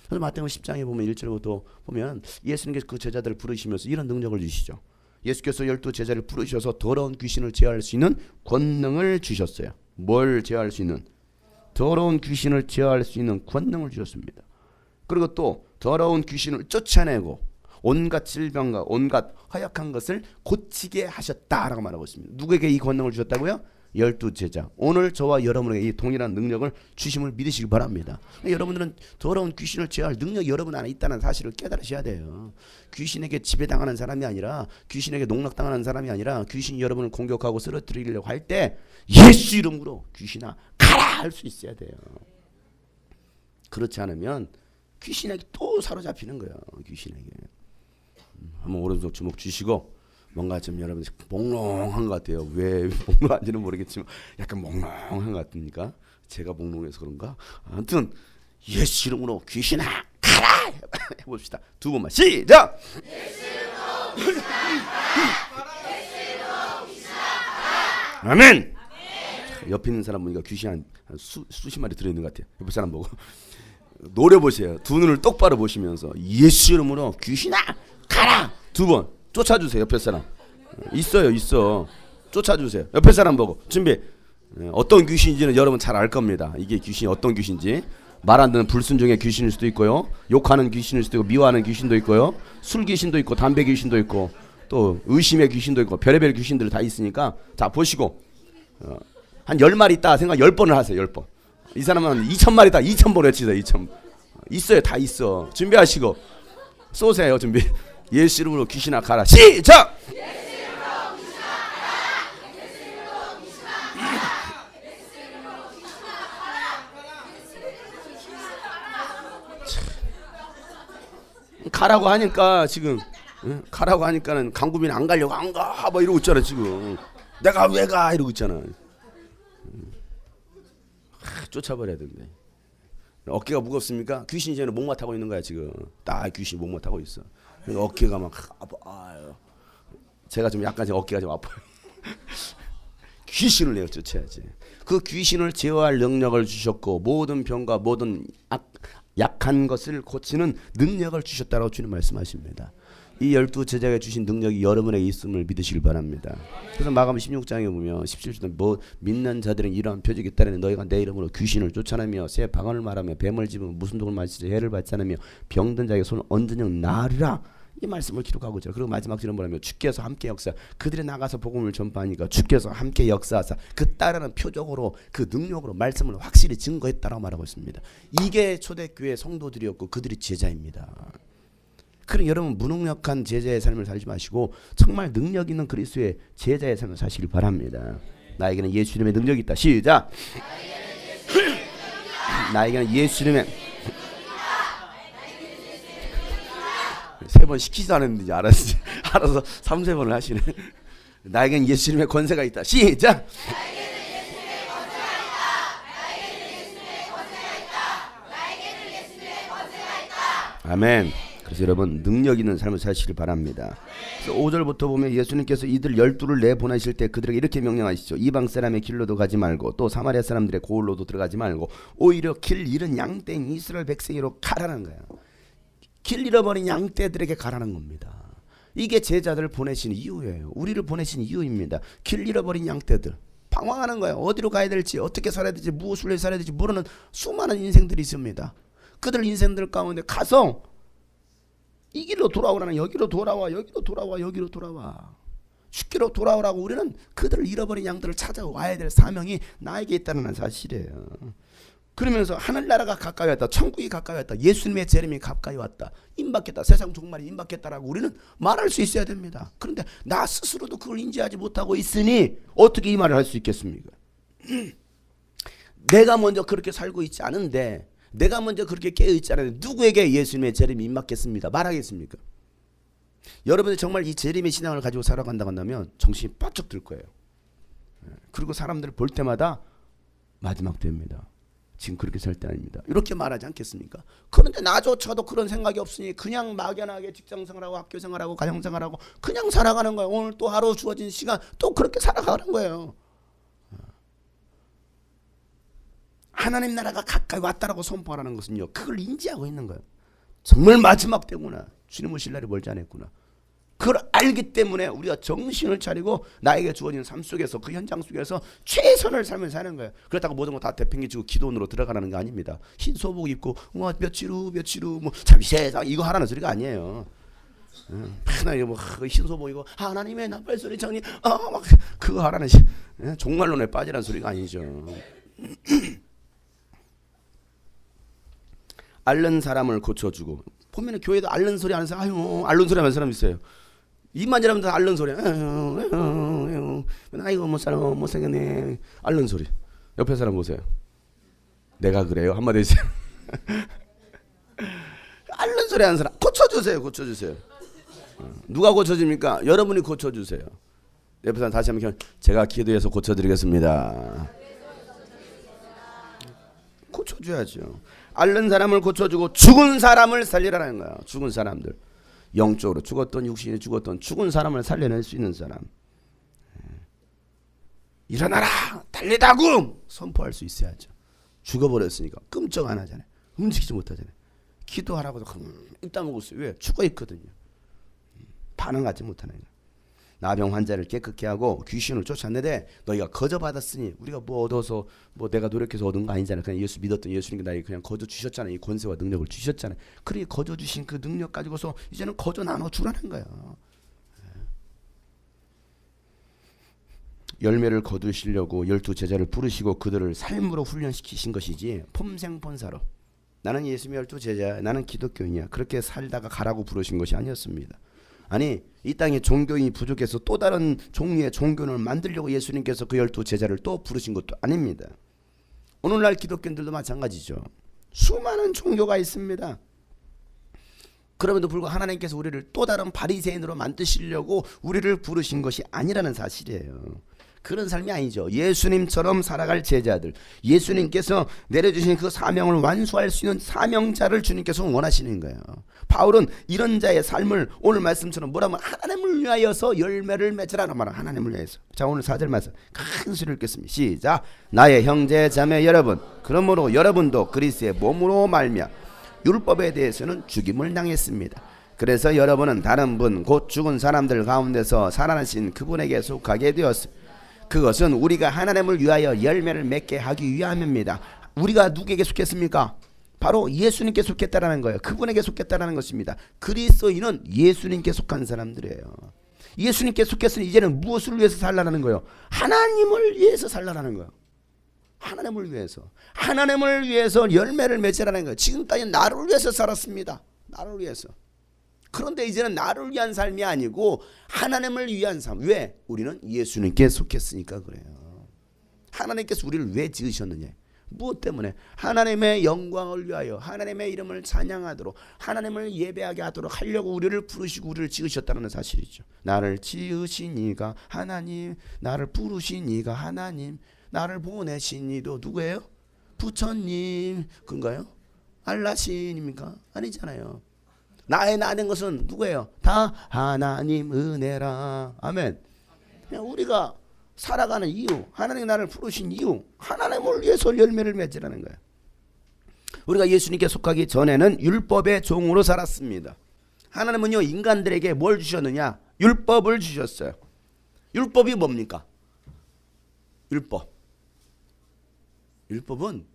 그래서 마태복음 10장에 보면 1절부터 보면 예수님께서 그 제자들을 부르시면서 이런 능력을 주시죠. 예수께서 12 제자를 부르셔서 더러운 귀신을 제어할 수 있는 권능을 주셨어요. 뭘 제어할 수 있는? 더러운 귀신을 제어할 수 있는 권능을 주셨습니다. 그리고 또 더러운 귀신을 쫓아내고 온갖 질병과 온갖 허약한 것을 고치게 하셨다라고 말하고 있습니다. 누구에게 이 권능을 주셨다고요? 12 제자. 오늘 저와 여러분에게 이 동일한 능력을 주심을 믿으시기 바랍니다. 여러분들은 더러운 귀신을 제어할 능력이 여러분 안에 있다는 사실을 깨달으셔야 돼요. 귀신에게 지배당하는 사람이 아니라 귀신에게 농락당하는 사람이 아니라 귀신이 여러분을 공격하고 쓰러뜨리려고 할 때 예수 이름으로 귀신아 가라 할 수 있어야 돼요. 그렇지 않으면 귀신에게 또 사로잡히는 거예요. 귀신에게. 한번 오른쪽 주먹 주시고 뭔가 좀 여러분 몽롱한 것 같아요. 왜 몽롱한지는 모르겠지만 약간 몽롱한 것 같으니까 제가 몽롱해서 그런가? 아무튼 예수 이름으로 귀신아 가라 해봅시다. 두 번만 시작. 아멘. 옆에 있는 사람 보니까 귀신 한 수십 마리 들어있는 것 같아요. 옆에 사람 보고 노래 보세요. 두 눈을 똑바로 보시면서 예수 이름으로 귀신아 가라. 두 번 쫓아주세요. 옆에 사람 있어. 쫓아주세요. 옆에 사람 보고 준비. 어떤 귀신인지는 여러분 잘 알 겁니다. 이게 귀신이 어떤 귀신인지. 말 안 듣는 불순종의 귀신일 수도 있고요. 욕하는 귀신일 수도 있고 미워하는 귀신도 있고요. 술 귀신도 있고 담배 귀신도 있고 또 의심의 귀신도 있고 별의별 귀신들 다 있으니까 자 보시고 한 10마리 있다 생각 10번을 하세요. 10번. 이 사람은 2000마리 있다 2000번 외치세요. 2000. 있어요. 다 있어. 준비하시고 쏘세요. 준비. 예수 이름으로 귀신아 가라. 시작. 가라고 하니까 지금 가라고 하니까는 강구민 안 가려고 안 가 뭐 이러고 있잖아 지금. 내가 왜 가 이러고 있잖아. 쫓아버려야 된대. 어깨가 무겁습니까? 귀신이 이제는 목마 타고 있는 거야 지금. 딱 귀신이 목마 타고 있어. 어깨가 막 아파. 아유. 제가 좀 약간 어깨가 좀 아파요. 귀신을 내어 쫓아야지. 그 귀신을 제어할 능력을 주셨고 모든 병과 모든 약한 것을 고치는 능력을 주셨다고 주님 말씀하십니다. 이 12제자가 주신 능력이 여러분에게 있음을 믿으시길 바랍니다. 그래서 마가복음 16장에 보면 17절에 뭐 믿는 자들은 이러한 표적이 있다라니 너희가 내 이름으로 귀신을 쫓아내며 새 방언을 말하며 뱀을 집으며 무슨 독을 마시지 해를 받지 않으며 병든 자에게 손을 얹은 영 나으리라. 이 말씀을 기록하고 있죠. 그리고 마지막 절은 뭐냐면 주께서 함께 역사 그들이 나가서 복음을 전파하니까 주께서 함께 역사하사 그 따르는 표적으로 그 능력으로 말씀을 확실히 증거했다라고 말하고 있습니다. 이게 초대교회 성도들이었고 그들이 제자입니다. 그럼 여러분 무능력한 제자의 삶을 살지 마시고 정말 능력 있는 그리스도의 제자의 삶을 사시길 바랍니다. 나에게는 예수님의 능력이 있다. 시작. 나에게는 예수님의 세 번 시키지도 않았는데 알아서 3-4번을 하시네. 나에게는 예수님의 권세가 있다. 시작. 아멘. 그래서 여러분 능력 있는 삶을 사시길 바랍니다. 그래서 5절부터 보면 예수님께서 이들 12를 내보내실 때 그들에게 이렇게 명령하시죠. 이방 사람의 길로도 가지 말고 또 사마리아 사람들의 고을로도 들어가지 말고 오히려 길 잃은 양떼인 이스라엘 백성으로 가라는 거예요. 길 잃어버린 양떼들에게 가라는 겁니다. 이게 제자들을 보내신 이유예요. 우리를 보내신 이유입니다. 길 잃어버린 양떼들 방황하는 거예요. 어디로 가야 될지 어떻게 살아야 될지 무엇을 위해 살아야 될지 모르는 수많은 인생들이 있습니다. 그들 인생들 가운데 가서 이 길로 돌아오라는 여기로 돌아와 여기로 돌아와 여기로 돌아와 주께로 돌아오라고 우리는 그들을 잃어버린 양들을 찾아와야 될 사명이 나에게 있다는 사실이에요. 그러면서 하늘나라가 가까이 왔다. 천국이 가까이 왔다. 예수님의 재림이 가까이 왔다. 임박했다. 세상 종말이 임박했다라고 우리는 말할 수 있어야 됩니다. 그런데 나 스스로도 그걸 인지하지 못하고 있으니 어떻게 이 말을 할 수 있겠습니까? 내가 먼저 그렇게 살고 있지 않은데 내가 먼저 그렇게 깨어있지 않은데 누구에게 예수님의 재림이 임박했습니다. 말하겠습니까? 여러분이 정말 이 재림의 신앙을 가지고 살아간다고 한다면 정신이 바짝 들 거예요. 그리고 사람들을 볼 때마다 마지막 때입니다. 지금 그렇게 살 때 아닙니다. 이렇게 말하지 않겠습니까? 그런데 나조차도 그런 생각이 없으니 그냥 막연하게 직장생활하고 학교생활하고 가정생활하고 그냥 살아가는 거예요. 오늘 또 하루 주어진 시간 또 그렇게 살아가는 거예요. 하나님 나라가 가까이 왔다라고 선포하라는 것은요. 그걸 인지하고 있는 거예요. 정말 마지막 때구나. 주님 오실 날이 멀지 않았구나. 그걸 알기 때문에 우리가 정신을 차리고 나에게 주어진 삶 속에서 그 현장 속에서 최선을 삶을 사는 거예요. 그렇다고 모든 거 다 대팽개치고 기도원으로 들어가라는 거 아닙니다. 흰 소복 입고 며칠 후 뭐 참 세상 이거 하라는 소리가 아니에요. 하나님 흰 소복 입고 하나님의 나팔 소리 정리 막 그거 하라는 종말론에 빠지라는 소리가 아니죠. 앓는 사람을 고쳐주고 보면 교회도 앓는 소리 하는 사람 앓는 소리 하는 사람 있어요. 입만 지나면 다 앓는 소리. 아이고 못 살아 못 생겼네. 앓는 소리. 옆에 사람 보세요. 내가 그래요. 한마디 해주세요. 앓는 소리 하는 사람 고쳐주세요. 고쳐주세요. 누가 고쳐집니까? 여러분이 고쳐주세요. 옆에 사람 다시 한번 제가 기도해서 고쳐드리겠습니다. 고쳐줘야죠. 앓는 사람을 고쳐주고 죽은 사람을 살리라는 거야. 죽은 사람들. 영적으로 죽었던 육신이 죽었던 죽은 사람을 살려낼 수 있는 사람. 일어나라 달리다구 선포할 수 있어야죠. 죽어버렸으니까 끔찍 안 하잖아요. 움직이지 못하잖아요. 기도하라고도 이따 먹었어요. 왜? 죽어있거든요. 반응하지 못하는 거예요. 나병 환자를 깨끗게 하고 귀신을 쫓아내되 너희가 거저 받았으니 우리가 뭐 얻어서 뭐 내가 노력해서 얻은 거 아니잖아요. 그냥 예수 믿었던 예수님께 나에게 그냥 거저 주셨잖아요. 이 권세와 능력을 주셨잖아요. 그러니 거저 주신 그 능력 가지고서 이제는 거저 나눠 주라는 거예요. 열매를 거두시려고 12제자를 부르시고 그들을 삶으로 훈련시키신 것이지 폼생폰사로 나는 예수님의 12제자 나는 기독교인이야 그렇게 살다가 가라고 부르신 것이 아니었습니다. 아니 이 땅에 종교인이 부족해서 또 다른 종류의 종교를 만들려고 예수님께서 그 12제자를 또 부르신 것도 아닙니다. 오늘날 기독교인들도 마찬가지죠. 수많은 종교가 있습니다. 그럼에도 불구하고 하나님께서 우리를 또 다른 바리새인으로 만드시려고 우리를 부르신 것이 아니라는 사실이에요. 그런 삶이 아니죠. 예수님처럼 살아갈 제자들, 예수님께서 내려주신 그 사명을 완수할 수 있는 사명자를 주님께서 원하시는 거예요. 바울은 이런 자의 삶을 오늘 말씀처럼 뭐라면 하나님을 위하여서 열매를 맺으라는 말은 하나님을 위하여서. 자, 오늘 4절 말씀 큰 소리를 읽겠습니다. 시작. 나의 형제 자매 여러분, 그러므로 여러분도 그리스도의 몸으로 말미암아 율법에 대해서는 죽임을 당했습니다. 그래서 여러분은 다른 분 곧 죽은 사람들 가운데서 살아나신 그분에게 속하게 되었습니다. 그것은 우리가 하나님을 위하여 열매를 맺게 하기 위함입니다. 우리가 누구에게 속했습니까? 바로 예수님께 속했다라는 거예요. 그분에게 속했다라는 것입니다. 그리스도인은 예수님께 속한 사람들이에요. 예수님께 속했으니 이제는 무엇을 위해서 살라는 거예요? 하나님을 위해서 살라는 거예요. 하나님을 위해서. 하나님을 위해서 열매를 맺으라는 거예요. 지금까지 나를 위해서 살았습니다. 나를 위해서. 그런데 이제는 나를 위한 삶이 아니고 하나님을 위한 삶. 왜? 우리는 예수님께 속했으니까 그래요. 하나님께서 우리를 왜 지으셨느냐? 무엇 때문에? 하나님의 영광을 위하여 하나님의 이름을 찬양하도록 하나님을 예배하게 하도록 하려고 우리를 부르시고 우리를 지으셨다는 사실이죠. 나를 지으신 이가 하나님, 나를 부르신 이가 하나님, 나를 보내신 이도 누구예요? 부처님 그런가요? 알라신입니까? 아니잖아요. 나의 나된 것은 누구예요? 다 하나님 은혜라. 아멘. 그냥 우리가 살아가는 이유, 하나님이 나를 부르신 이유, 하나님을 위해서 열매를 맺으라는 거예요. 우리가 예수님께 속하기 전에는 율법의 종으로 살았습니다. 하나님은요 인간들에게 뭘 주셨느냐? 율법을 주셨어요. 율법이 뭡니까? 율법은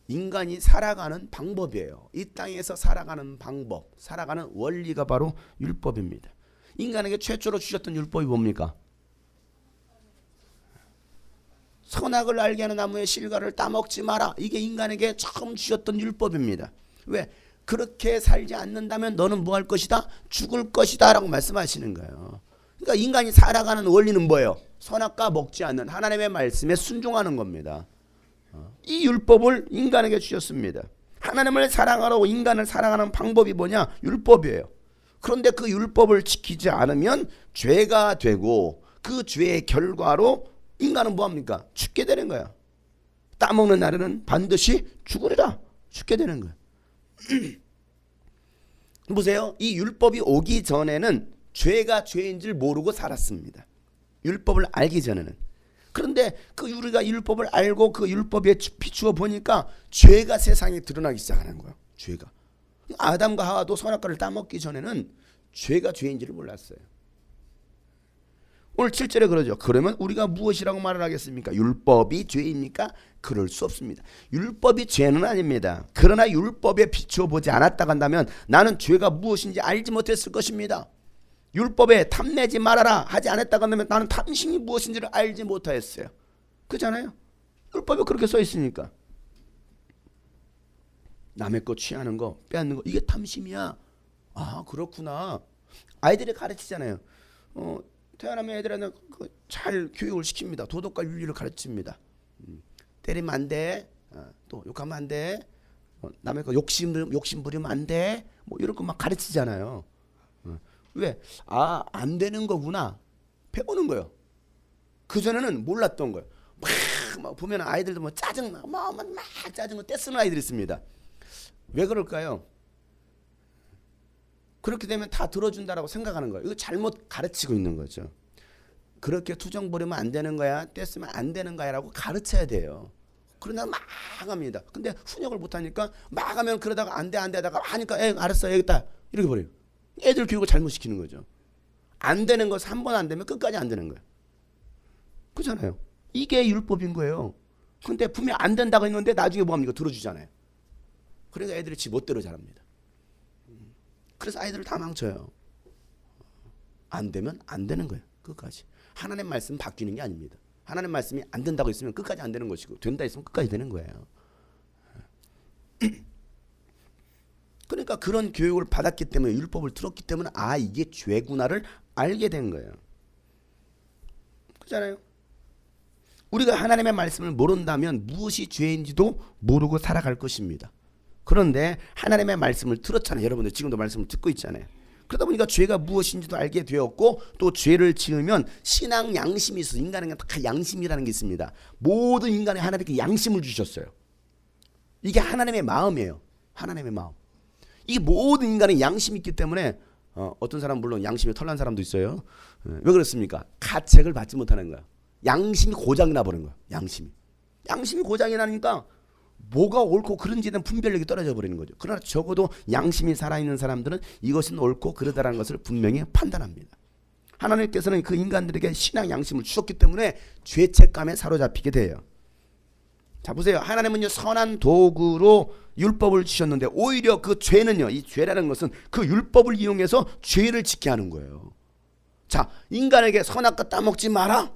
인간이 살아가는 방법이에요. 이 땅에서 살아가는 방법, 살아가는 원리가 바로 율법입니다. 인간에게 최초로 주셨던 율법이 뭡니까? 선악을 알게 하는 나무의 실과를 따먹지 마라. 이게 인간에게 처음 주셨던 율법입니다. 왜? 그렇게 살지 않는다면 너는 뭐 할 것이다? 죽을 것이다 라고 말씀하시는 거예요. 그러니까 인간이 살아가는 원리는 뭐예요? 선악과 먹지 않는 하나님의 말씀에 순종하는 겁니다. 이 율법을 인간에게 주셨습니다. 하나님을 사랑하라고 인간을 사랑하는 방법이 뭐냐? 율법이에요. 그런데 그 율법을 지키지 않으면 죄가 되고 그 죄의 결과로 인간은 뭐합니까? 죽게 되는 거야. 따먹는 날에는 반드시 죽으리라. 죽게 되는 거야. 보세요. 이 율법이 오기 전에는 죄가 죄인 줄 모르고 살았습니다. 율법을 알기 전에는. 그런데 그 우리가 율법을 알고 그 율법에 비추어 보니까 죄가 세상에 드러나기 시작하는 거예요. 죄가. 아담과 하와도 선악과를 따먹기 전에는 죄가 죄인지를 몰랐어요. 오늘 7절에 그러죠. 그러면 우리가 무엇이라고 말을 하겠습니까? 율법이 죄입니까? 그럴 수 없습니다. 율법이 죄는 아닙니다. 그러나 율법에 비추어 보지 않았다 한다면 나는 죄가 무엇인지 알지 못했을 것입니다. 율법에 탐내지 말아라 하지 않았다고 하면 나는 탐심이 무엇인지를 알지 못하였어요. 그렇잖아요. 율법에 그렇게 써 있으니까. 남의 거 취하는 거 빼앗는 거 이게 탐심이야. 아 그렇구나. 아이들이 가르치잖아요. 태어나면 애들한테 잘 교육을 시킵니다. 도덕과 윤리를 가르칩니다. 때리면 안 돼. 또 욕하면 안 돼. 남의 거 욕심 부리면 안 돼. 뭐 이런 거 막 가르치잖아요. 왜? 아, 안 되는 거구나. 배우는 거예요. 그전에는 몰랐던 거예요. 막 보면 아이들도 뭐 짜증나. 막 짜증나 떼쓰는 아이들이 있습니다. 왜 그럴까요? 그렇게 되면 다 들어준다라고 생각하는 거예요. 이거 잘못 가르치고 있는 거죠. 그렇게 투정 부리면 안 되는 거야. 떼쓰면 안 되는 거야 라고 가르쳐야 돼요. 그러다 막 합니다. 근데 훈육을 못하니까 막 하면 그러다가 안 돼 하다가 하니까 알았어 알겠다 이렇게 버려요. 애들 교육을 잘못 시키는 거죠. 안 되는 것은 한 번 안 되면 끝까지 안 되는 거예요. 그렇잖아요. 이게 율법인 거예요. 근데 분명 안 된다고 했는데 나중에 뭐합니까? 들어주잖아요. 그러니까 애들이 지 멋대로 자랍니다. 그래서 아이들을 다 망쳐요. 안 되면 안 되는 거예요. 끝까지. 하나님 말씀 바뀌는 게 아닙니다. 하나님 말씀이 안 된다고 했으면 끝까지 안 되는 것이고 된다 했으면 끝까지 되는 거예요. 그러니까 그런 교육을 받았기 때문에 율법을 들었기 때문에 아 이게 죄구나를 알게 된 거예요. 그렇잖아요. 우리가 하나님의 말씀을 모른다면 무엇이 죄인지도 모르고 살아갈 것입니다. 그런데 하나님의 말씀을 들었잖아요. 여러분들 지금도 말씀을 듣고 있잖아요. 그러다 보니까 죄가 무엇인지도 알게 되었고, 또 죄를 지으면 신앙 양심이 있어. 인간에게 다 양심이라는 게 있습니다. 모든 인간에 하나님께 양심을 주셨어요. 이게 하나님의 마음이에요. 하나님의 마음. 이게 모든 인간의 양심이 있기 때문에 어떤 사람은 물론 양심이 털난 사람도 있어요. 왜 그렇습니까? 가책을 받지 못하는 거야. 양심이 고장이 나버린 거야. 양심이 고장이 나니까 뭐가 옳고 그른지에 대한 분별력이 떨어져 버리는 거죠. 그러나 적어도 양심이 살아있는 사람들은 이것은 옳고 그르다라는 것을 분명히 판단합니다. 하나님께서는 그 인간들에게 신앙 양심을 주셨기 때문에 죄책감에 사로잡히게 돼요. 자, 보세요. 하나님은요, 선한 도구로 율법을 주셨는데 오히려 그 죄는요, 이 죄라는 것은 그 율법을 이용해서 죄를 짓게 하는 거예요. 자, 인간에게 선악 것 따먹지 마라.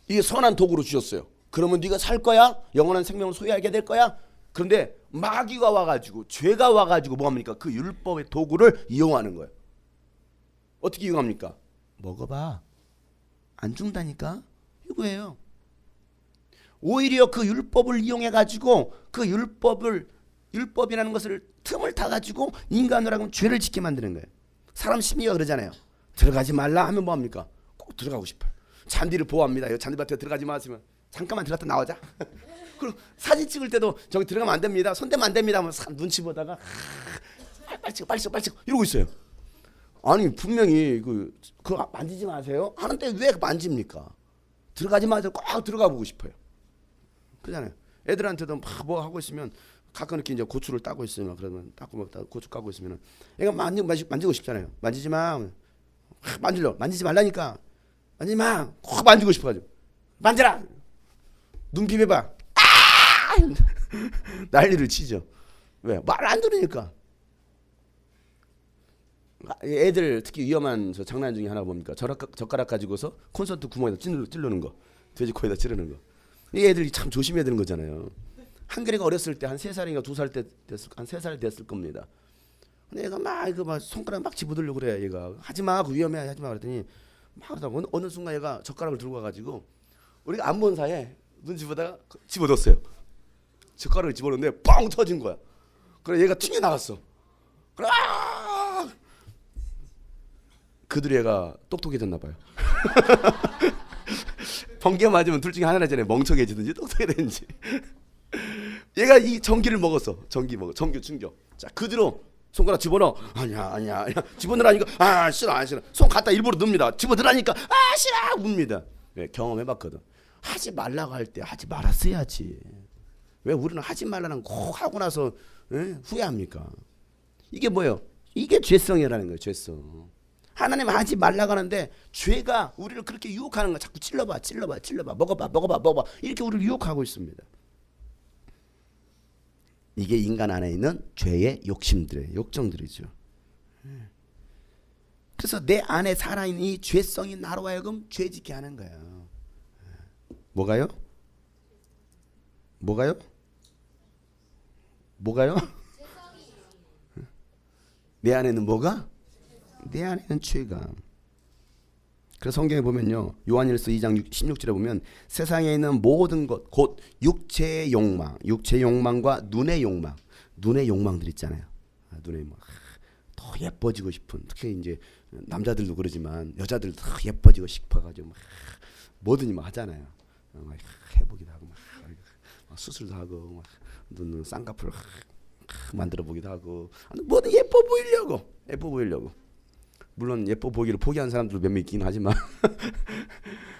이게 선한 도구로 주셨어요. 그러면 네가 살 거야? 영원한 생명을 소유하게 될 거야? 그런데 마귀가 와가지고, 죄가 와가지고 뭐합니까? 그 율법의 도구를 이용하는 거예요. 어떻게 이용합니까? 먹어봐. 안 죽는다니까? 이거예요. 오히려 그 율법을 이용해가지고 그 율법이라는 것을 틈을 타가지고 인간을 하고 죄를 짓게 만드는 거예요. 사람 심리가 그러잖아요. 들어가지 말라 하면 뭐합니까? 꼭 들어가고 싶어요. 잔디를 보호합니다. 잔디밭에 들어가지 마시면 잠깐만 들어갔다 나오자. 그리고 사진 찍을 때도 저기 들어가면 안 됩니다. 손대면 안 됩니다 하면 눈치 보다가 빨리 찍어 이러고 있어요. 아니 분명히 그거 만지지 마세요 하는데 왜 만집니까? 들어가지 마세요. 꼭 들어가 보고 싶어요. 그잖아요. 애들한테도 막 뭐 하고 있으면 가끔 이렇게 이제 고추를 따고 있으면, 그러면 따고 먹다 고추 까고 있으면 애가 만지고 싶잖아요. 만지지 마. 만지지 말라니까. 만지지 마. 꼭 만지고 싶어가지고 만져라. 눈 비벼봐. 아! 난리를 치죠. 왜? 말 안 들으니까. 애들 특히 위험한 저 장난 중에 하나 뭡니까? 젓가락 가지고서 콘서트 구멍에다 찌르는 거. 돼지 코에다 찌르는 거. 이 애들이 참 조심해야 되는 거잖아요. 한결이가 어렸을 때 한 3살인가 2살 때 한 3살 됐을 겁니다. 근데 얘가 막 손가락 막 집어들려고 그래. 얘가 하지 마. 그 위험해. 하지 마. 그랬더니 막 하다가 어느 순간 얘가 젓가락을 들고 와가지고 우리가 안 본 사이에 눈치 보다가 집어넣었어요. 젓가락을 집어넣는데 뻥 터진 거야. 그래 얘가 튕겨 나갔어. 그래 그들이 얘가 똑똑해졌나 봐요. 번개 맞으면 둘 중에 하나잖아요. 멍청해지든지 똑똑해지든지. 얘가 이 전기를 먹었어. 전기 충격. 자, 그 뒤로 손가락 집어넣어. 아니야. 집어넣으라니까. 싫어. 손 갖다 일부러 넣습니다. 집어넣으라니까. 싫어. 웁니다. 왜? 경험해봤거든. 하지 말라고 할 때 하지 말았어야지. 왜 우리는 하지 말라는 꼭 하고 나서 후회합니까? 이게 뭐예요? 이게 죄성이라는 거예요. 죄성. 하나님 하지 말라고 하는데 죄가 우리를 그렇게 유혹하는 거야. 자꾸 찔러봐. 먹어봐. 이렇게 우리를 유혹하고 있습니다. 이게 인간 안에 있는 죄의 욕정들이죠. 그래서 내 안에 살아있는 이 죄성이 나로 하여금 죄짓게 하는 거예요. 뭐가요? 내 안에는 뭐가? 내 안에는 죄가. 그래서 성경에 보면요, 요한일서 2장 16절에 보면 세상에 있는 모든 것 곧 육체의 욕망과 눈의 욕망들 있잖아요. 눈의 욕망. 더 예뻐지고 싶은, 특히 이제 남자들도 그러지만 여자들도 더 예뻐지고 싶어가지고 막 뭐든지 막 하잖아요. 막 해보기도 하고 막 수술도 하고 막 눈 쌍꺼풀 만들어 보기도 하고 뭐든 예뻐 보이려고. 물론 예뻐 보기를 포기한 사람들도 몇 명 있긴 하지만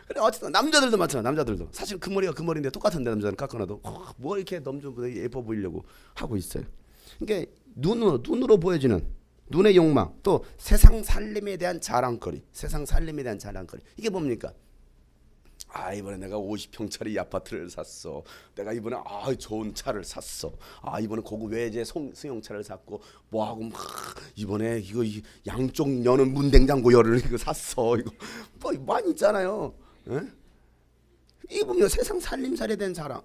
그래 어쨌든 남자들도 많잖아. 남자들도 사실 그 머리가 그 머리인데 똑같은데 남자는 깎아놔도 뭐 이렇게 넘좀 예뻐 보이려고 하고 있어요. 그러니까 눈으로 보여지는 눈의 욕망, 또 세상 살림에 대한 자랑거리. 이게 뭡니까? 이번에 내가 50평짜리 아파트를 샀어. 내가 이번에 좋은 차를 샀어. 이번에 고급 외제 승용차를 샀고 뭐하고 이번에 이거 양쪽 여는 문냉장고 열을 이거 샀어. 이거 뭐 많이 있잖아요. 이거 보면 세상 살림살이에 대한 자랑.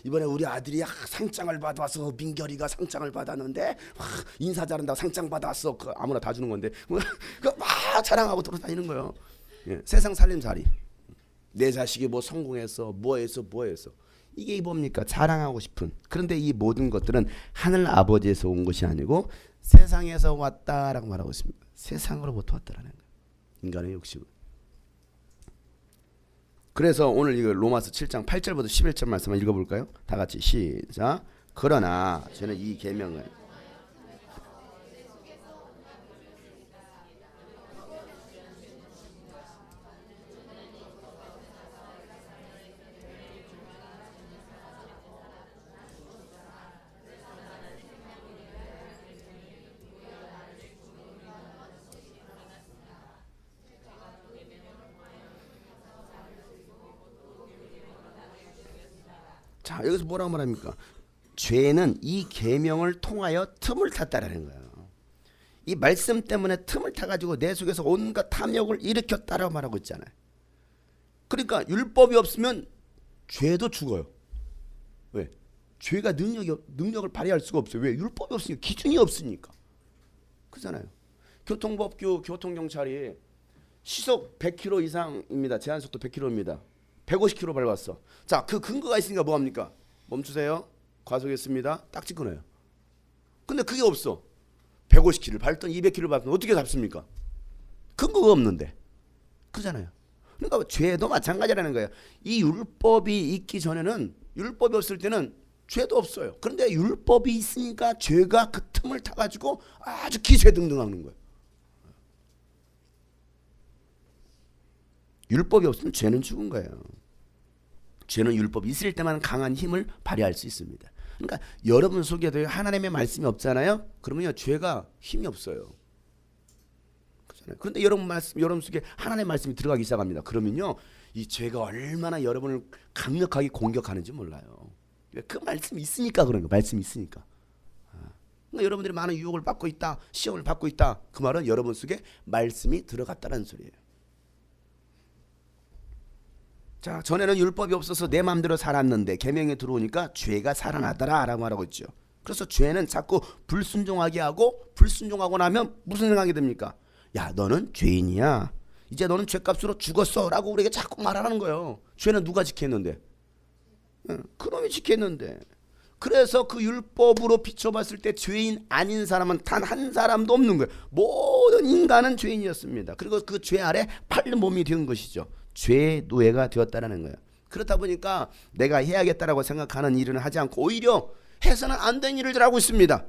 이번에 우리 아들이 상장을 받아서 민결이가 상장을 받았는데 인사 잘한다고 상장 받았어. 아무나 다 주는 건데 막 자랑하고 돌아다니는 거예요. 세상 살림살이. 내 자식이 뭐 성공했어, 뭐했어. 이게 뭡니까? 자랑하고 싶은. 그런데 이 모든 것들은 하늘 아버지에서 온 것이 아니고 세상에서 왔다라고 말하고 있습니다. 세상으로부터 왔다라는 거예요. 인간의 욕심은. 그래서 오늘 이거 로마서 7장 8절부터 11절 말씀을 읽어볼까요? 다 같이 시작. 그러나 저는 이 계명을 자 여기서 뭐라고 말합니까? 죄는 이 계명을 통하여 틈을 탔다라는 거예요. 이 말씀 때문에 틈을 타가지고 내 속에서 온갖 탐욕을 일으켰다라고 말하고 있잖아요. 그러니까 율법이 없으면 죄도 죽어요. 왜? 죄가 능력을 발휘할 수가 없어요. 왜? 율법이 없으니까, 기준이 없으니까. 그렇잖아요. 교통법규 교통경찰이 시속 100km 이상입니다. 제한속도 100km입니다. 150km 밟았어. 자, 그 근거가 있으니까 뭐합니까? 멈추세요. 과속했습니다. 딱지 끊어요. 근데 그게 없어. 150km 밟든 200km 밟든 어떻게 잡습니까? 근거가 없는데. 그잖아요. 그러니까 죄도 마찬가지라는 거예요. 이 율법이 있기 전에는, 율법이 없을 때는 죄도 없어요. 그런데 율법이 있으니까 죄가 그 틈을 타가지고 아주 기세등등하는 거예요. 율법이 없으면 죄는 죽은 거예요. 죄는 율법이 있을 때만 강한 힘을 발휘할 수 있습니다. 그러니까 여러분 속에도 하나님의 말씀이 없잖아요. 그러면요 죄가 힘이 없어요. 그렇잖아요. 그런데 여러분 속에 하나님의 말씀이 들어가기 시작합니다. 그러면요 이 죄가 얼마나 여러분을 강력하게 공격하는지 몰라요. 그 말씀이 있으니까 그런 거. 말씀이 있으니까. 그러니까 여러분들이 많은 유혹을 받고 있다, 시험을 받고 있다. 그 말은 여러분 속에 말씀이 들어갔다는 소리예요. 자, 전에는 율법이 없어서 내 마음대로 살았는데 계명이 들어오니까 죄가 살아나더라 라고 말하고 있죠. 그래서 죄는 자꾸 불순종하게 하고, 불순종하고 나면 무슨 생각이 듭니까? 야, 너는 죄인이야. 이제 너는 죄값으로 죽었어 라고 우리에게 자꾸 말하는 거예요. 죄는 누가 지켰는데? 그놈이 지켰는데. 그래서 그 율법으로 비춰봤을 때 죄인 아닌 사람은 단 한 사람도 없는 거예요. 모든 인간은 죄인이었습니다. 그리고 그 죄 아래 팔린 몸이 된 것이죠. 죄의 노예가 되었다는 거예요. 그렇다 보니까 내가 해야겠다라고 생각하는 일은 하지 않고 오히려 해서는 안 되는 일을 하고 있습니다.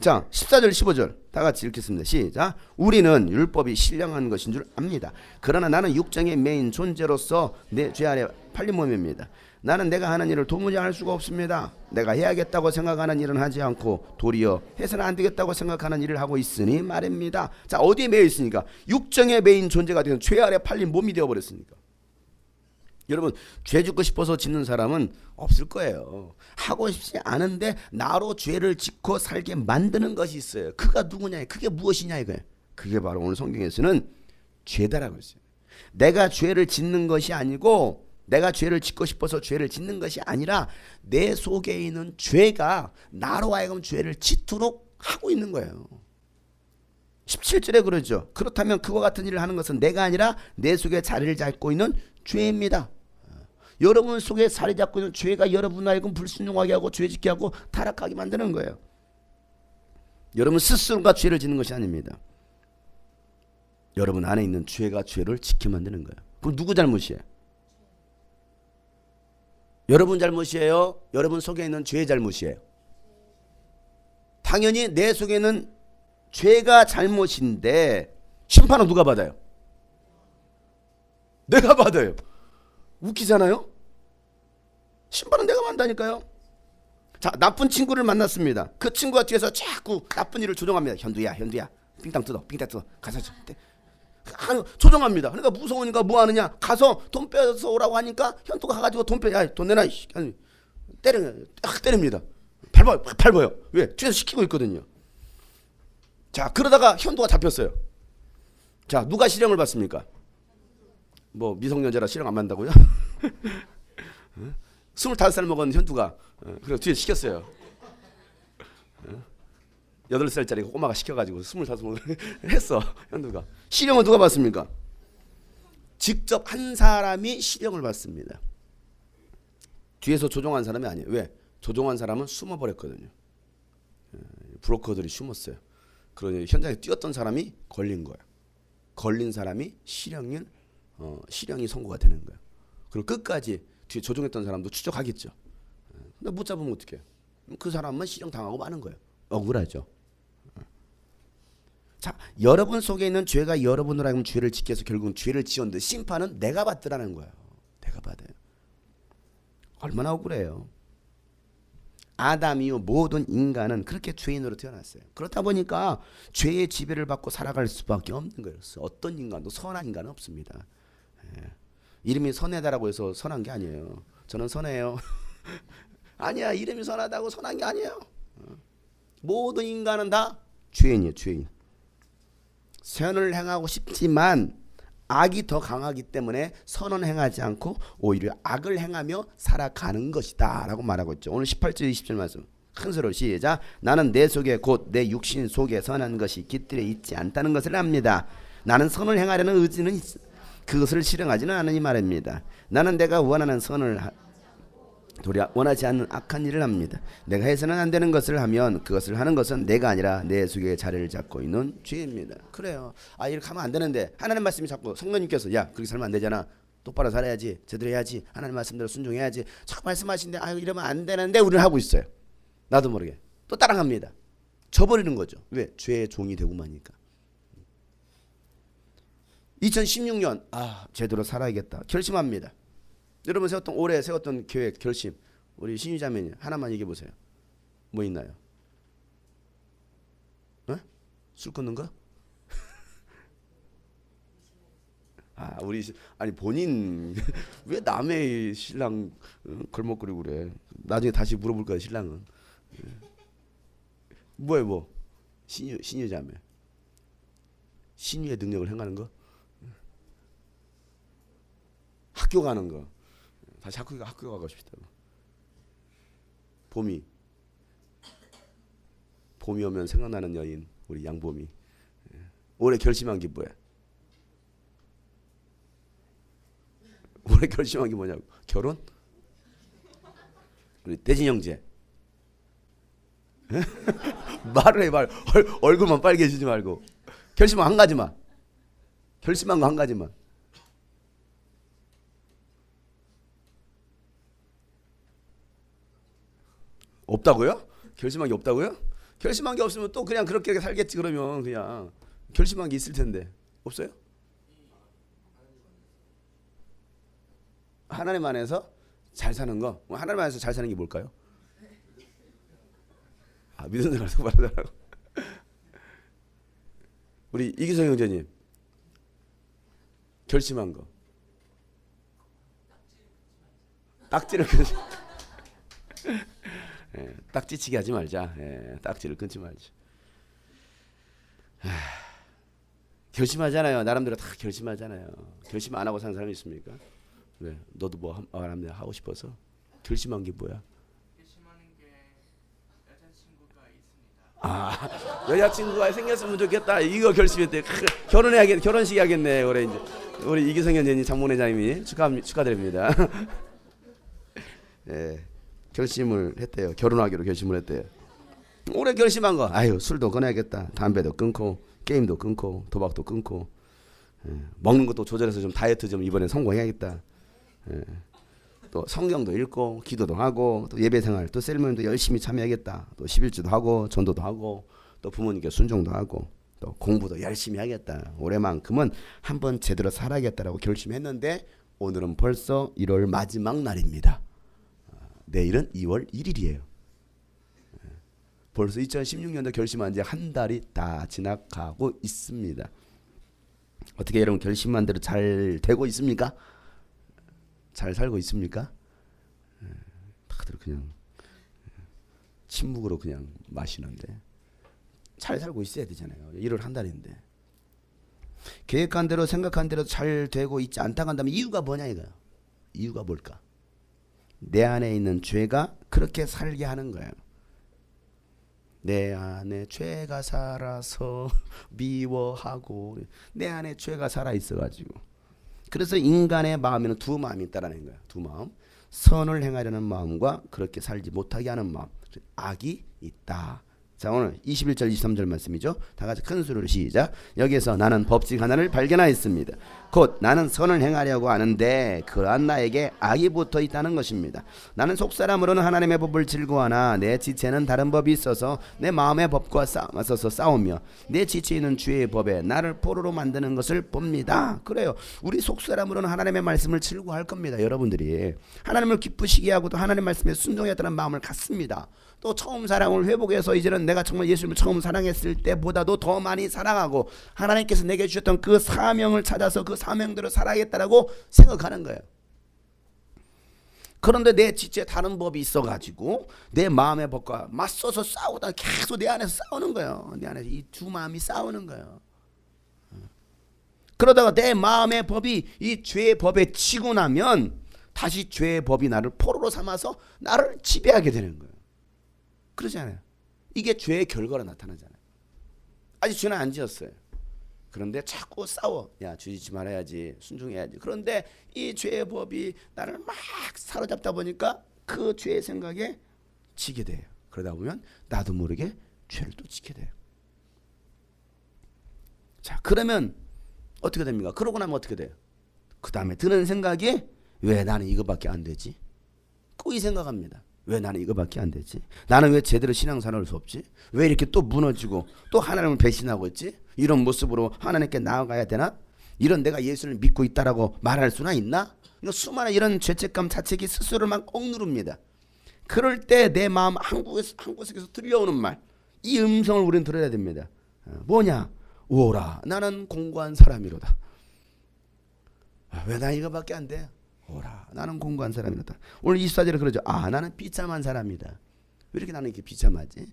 자, 14절 15절 다 같이 읽겠습니다. 시작. 우리는 율법이 신령한 것인 줄 압니다. 그러나 나는 육정의 메인 존재로서 내 죄 아래 팔린 몸입니다. 나는 내가 하는 일을 도무지 할 수가 없습니다. 내가 해야겠다고 생각하는 일은 하지 않고 도리어 해서는 안 되겠다고 생각하는 일을 하고 있으니 말입니다. 자, 어디에 매여 있으니까? 육정의 메인 존재가 되는 죄 아래 팔린 몸이 되어버렸으니까. 여러분, 죄 짓고 싶어서 짓는 사람은 없을 거예요. 하고 싶지 않은데 나로 죄를 짓고 살게 만드는 것이 있어요. 그가 누구냐? 그게 무엇이냐 이거예요. 그게 바로 오늘 성경에서는 죄다라고 했어요. 내가 죄를 짓는 것이 아니고, 내가 죄를 짓고 싶어서 죄를 짓는 것이 아니라 내 속에 있는 죄가 나로 하여금 죄를 짓도록 하고 있는 거예요. 17절에 그러죠. 그렇다면 그와 같은 일을 하는 것은 내가 아니라 내 속에 자리를 잡고 있는 죄입니다. 여러분 속에 자리 잡고 있는 죄가 여러분 하여금 불순종하게 하고 죄짓게 하고 타락하게 만드는 거예요. 여러분 스스로가 죄를 짓는 것이 아닙니다. 여러분 안에 있는 죄가 죄를 짓게 만드는 거예요. 그럼 누구 잘못이에요? 여러분 잘못이에요? 여러분 속에 있는 죄의 잘못이에요? 당연히 내 속에 있는 죄가 잘못인데 심판은 누가 받아요? 내가 받아요. 웃기잖아요? 심판은 내가 받는다니까요. 자, 나쁜 친구를 만났습니다. 그 친구가 뒤에서 자꾸 나쁜 일을 조종합니다. 현두야 빙땅 뜯어 가서 조종합니다. 그러니까 무서우니까 뭐 하느냐? 가서 돈 빼서 오라고 하니까 현두가 가가지고 돈 내놔. 때립니다. 밟아요. 왜? 뒤에서 시키고 있거든요. 자, 그러다가 현두가 잡혔어요. 자, 누가 실형을 받습니까? 뭐 미성년자라 실형 안 받는다고요? 25살 먹은 현두가 그래서 뒤에 시켰어요. 8살짜리 꼬마가 시켜가지고 25살 했어. 현두가. 실형은 누가 받습니까? 직접 한 사람이 실형을 받습니다. 뒤에서 조종한 사람이 아니에요. 왜? 조종한 사람은 숨어버렸거든요. 브로커들이 숨었어요. 그러니 현장에 뛰었던 사람이 걸린 거예요. 걸린 사람이 실형이 선고가 되는 거예요. 그리고 끝까지 뒤에 조종했던 사람도 추적하겠죠. 근데 못 잡으면 어떡해요? 그 사람만 실형 당하고 마는 거예요. 억울하죠. 자, 여러분 속에 있는 죄가 여러분으로 하여금 죄를 짓게 해서 결국은 죄를 지었는데 심판은 내가 받더라는 거예요. 내가 받아요. 얼마나 억울해요. 아담 이후 모든 인간은 그렇게 죄인으로 태어났어요. 그렇다 보니까 죄의 지배를 받고 살아갈 수밖에 없는 거예요. 어떤 인간도 선한 인간은 없습니다. 이름이 선하다라고 해서 선한 게 아니에요. 저는 선해요. 아니야, 이름이 선하다고 선한 게 아니에요. 모든 인간은 다 죄인이에요. 죄인. 선을 행하고 싶지만 악이 더 강하기 때문에 선은 행하지 않고 오히려 악을 행하며 살아가는 것이다 라고 말하고 있죠. 오늘 18절 20절 말씀 큰 소리로 시작. 나는 내 속에 곧 내 육신 속에 선한 것이 깃들여 있지 않다는 것을 압니다. 나는 선을 행하려는 의지는 그것을 실행하지는 않으니 말입니다. 나는 내가 원하는 선을 도리어 원하지 않는 악한 일을 합니다. 내가 해서는 안 되는 것을 하면 그것을 하는 것은 내가 아니라 내 속에 자리를 잡고 있는 죄입니다. 그래요. 이렇게 하면 안 되는데 하나님 말씀이 자꾸 성령님께서 야 그렇게 살면 안 되잖아. 똑바로 살아야지. 제대로 해야지. 하나님 말씀대로 순종해야지. 자꾸 말씀하시는데 이러면 안 되는데 우리는 하고 있어요. 나도 모르게 또 따라갑니다. 져버리는 거죠. 왜? 죄의 종이 되고 마니까. 2016년 제대로 살아야겠다. 결심합니다. 여러분 올해 세웠던 계획, 결심, 우리 신유자매님 하나만 얘기해 보세요. 뭐 있나요? 술 끊는 거? 우리 본인 왜 남의 신랑 걸먹거리고 그래? 나중에 다시 물어볼 거야 신랑은. 뭐 신유자매 신유의 능력을 행하는 거? 학교 가는 거. 다시 학교 가고 싶다고. 봄이 오면 생각나는 여인 우리 양봄이. 올해 결심한 게 뭐야? 올해 결심한 게 뭐냐고. 결혼? 우리 대진 형제. 말을 해 말. 얼굴만 빨개지지 말고. 결심한 한 가지만. 결심한 거 한 가지만. 없다고요? 결심한 게 없다고요? 결심한 게 없으면 또 그냥 그렇게 살겠지. 그러면 그냥 결심한 게 있을 텐데 없어요? 하나님 안에서 잘 사는 거. 하나님 안에서 잘 사는 게 뭘까요? 믿는 사람 말하더라고. 우리 이기성 형제님 결심한 거. 딱지를 끊지. 딱지치기 하지 말자. 딱지를 끊지 말자. 결심하잖아요. 나름대로 다 결심하잖아요. 결심 안 하고 사는 사람이 있습니까? 왜? 너도 뭐 하고 싶어서? 결심한 게 뭐야? 결심하는 게 여자친구가 있습니다. 여자친구가 생겼으면 좋겠다. 이거 결심했대. 결혼해야겠네. 결혼식 하겠네. 올해 이제 우리 이기성 현재님 장모회장님이 축하드립니다. 결심을 했대요. 결혼하기로 결심을 했대요. 올해 결심한 거. 술도 끊어야겠다. 담배도 끊고 게임도 끊고 도박도 끊고 먹는 것도 조절해서 좀 다이어트 좀 이번에 성공해야겠다. 또 성경도 읽고 기도도 하고 또 예배생활 또 셀모님도 열심히 참여하겠다. 또 11주도 하고 전도도 하고 또 부모님께 순종도 하고 또 공부도 열심히 하겠다. 올해만큼은 한번 제대로 살아야겠다라고 결심했는데 오늘은 벌써 1월 마지막 날입니다. 내일은 2월 1일이에요. 벌써 2016년도 결심한 지 한 달이 다 지나가고 있습니다. 어떻게 여러분 결심한 대로 잘 되고 있습니까? 잘 살고 있습니까? 다들 그냥 침묵으로 그냥 마시는데 잘 살고 있어야 되잖아요. 1월 한 달인데 계획한 대로 생각한 대로 잘 되고 있지 않다고 한다면 이유가 뭐냐 이거예요. 이유가 뭘까? 내 안에 있는 죄가 그렇게 살게 하는 거예요. 내 안에 죄가 살아서 미워하고 내 안에 죄가 살아 있어가지고 그래서 인간의 마음에는 두 마음이 있다라는 거예요. 두 마음. 선을 행하려는 마음과 그렇게 살지 못하게 하는 마음. 악이 있다. 자, 오늘 21절 23절 말씀이죠. 다 같이 큰 소리로 시작. 여기에서 나는 법칙 하나를 발견하였습니다. 곧 나는 선을 행하려고 하는데 그러한 나에게 악이 붙어 있다는 것입니다. 나는 속사람으로는 하나님의 법을 즐거워하나 내 지체는 다른 법이 있어서 내 마음의 법과 맞서서 싸우며 내 지체 있는 주의 법에 나를 포로로 만드는 것을 봅니다. 그래요. 우리 속사람으로는 하나님의 말씀을 즐거워할 겁니다. 여러분들이 하나님을 기쁘시게 하고 또 하나님의 말씀에 순종했다는 마음을 갖습니다. 또 처음 사랑을 회복해서 이제는 내가 정말 예수님을 처음 사랑했을 때보다도 더 많이 사랑하고 하나님께서 내게 주셨던 그 사명을 찾아서 그 사명대로 살아야겠다라고 생각하는 거예요. 그런데 내 지체에 다른 법이 있어가지고 내 마음의 법과 맞서서 싸우다 계속 내 안에서 싸우는 거예요. 내 안에서 이 두 마음이 싸우는 거예요. 그러다가 내 마음의 법이 이 죄의 법에 치고 나면 다시 죄의 법이 나를 포로로 삼아서 나를 지배하게 되는 거예요. 그러잖아요. 이게 죄의 결과로 나타나잖아요. 아직 죄는 안 지었어요. 그런데 자꾸 싸워. 야, 죄 짓지 말아야지, 순종해야지. 그런데 이 죄의 법이 나를 막 사로잡다 보니까 그 죄의 생각에 지게 돼요. 그러다 보면 나도 모르게 죄를 또 지게 돼요. 자, 그러면 어떻게 됩니까? 그러고 나면 어떻게 돼요? 그 다음에 드는 생각이 왜 나는 이거밖에 안 되지? 꼭 이 생각합니다. 왜 나는 이거밖에 안 되지? 나는 왜 제대로 신앙생활을 할 수 없지? 왜 이렇게 또 무너지고 또 하나님을 배신하고 있지? 이런 모습으로 하나님께 나아가야 되나? 이런 내가 예수를 믿고 있다라고 말할 수나 있나? 수많은 이런 죄책감 자책이 스스로를 막 억누릅니다. 그럴 때 내 마음 한 구석에서 들려오는 말, 이 음성을 우리는 들어야 됩니다. 뭐냐? 오라, 나는 공고한 사람이로다. 왜 나 이거밖에 안 돼? 오라, 나는 공고한 사람이로다. 오늘 24절에 그러죠. 나는 비참한 사람이다. 왜 이렇게 나는 이렇게 비참하지?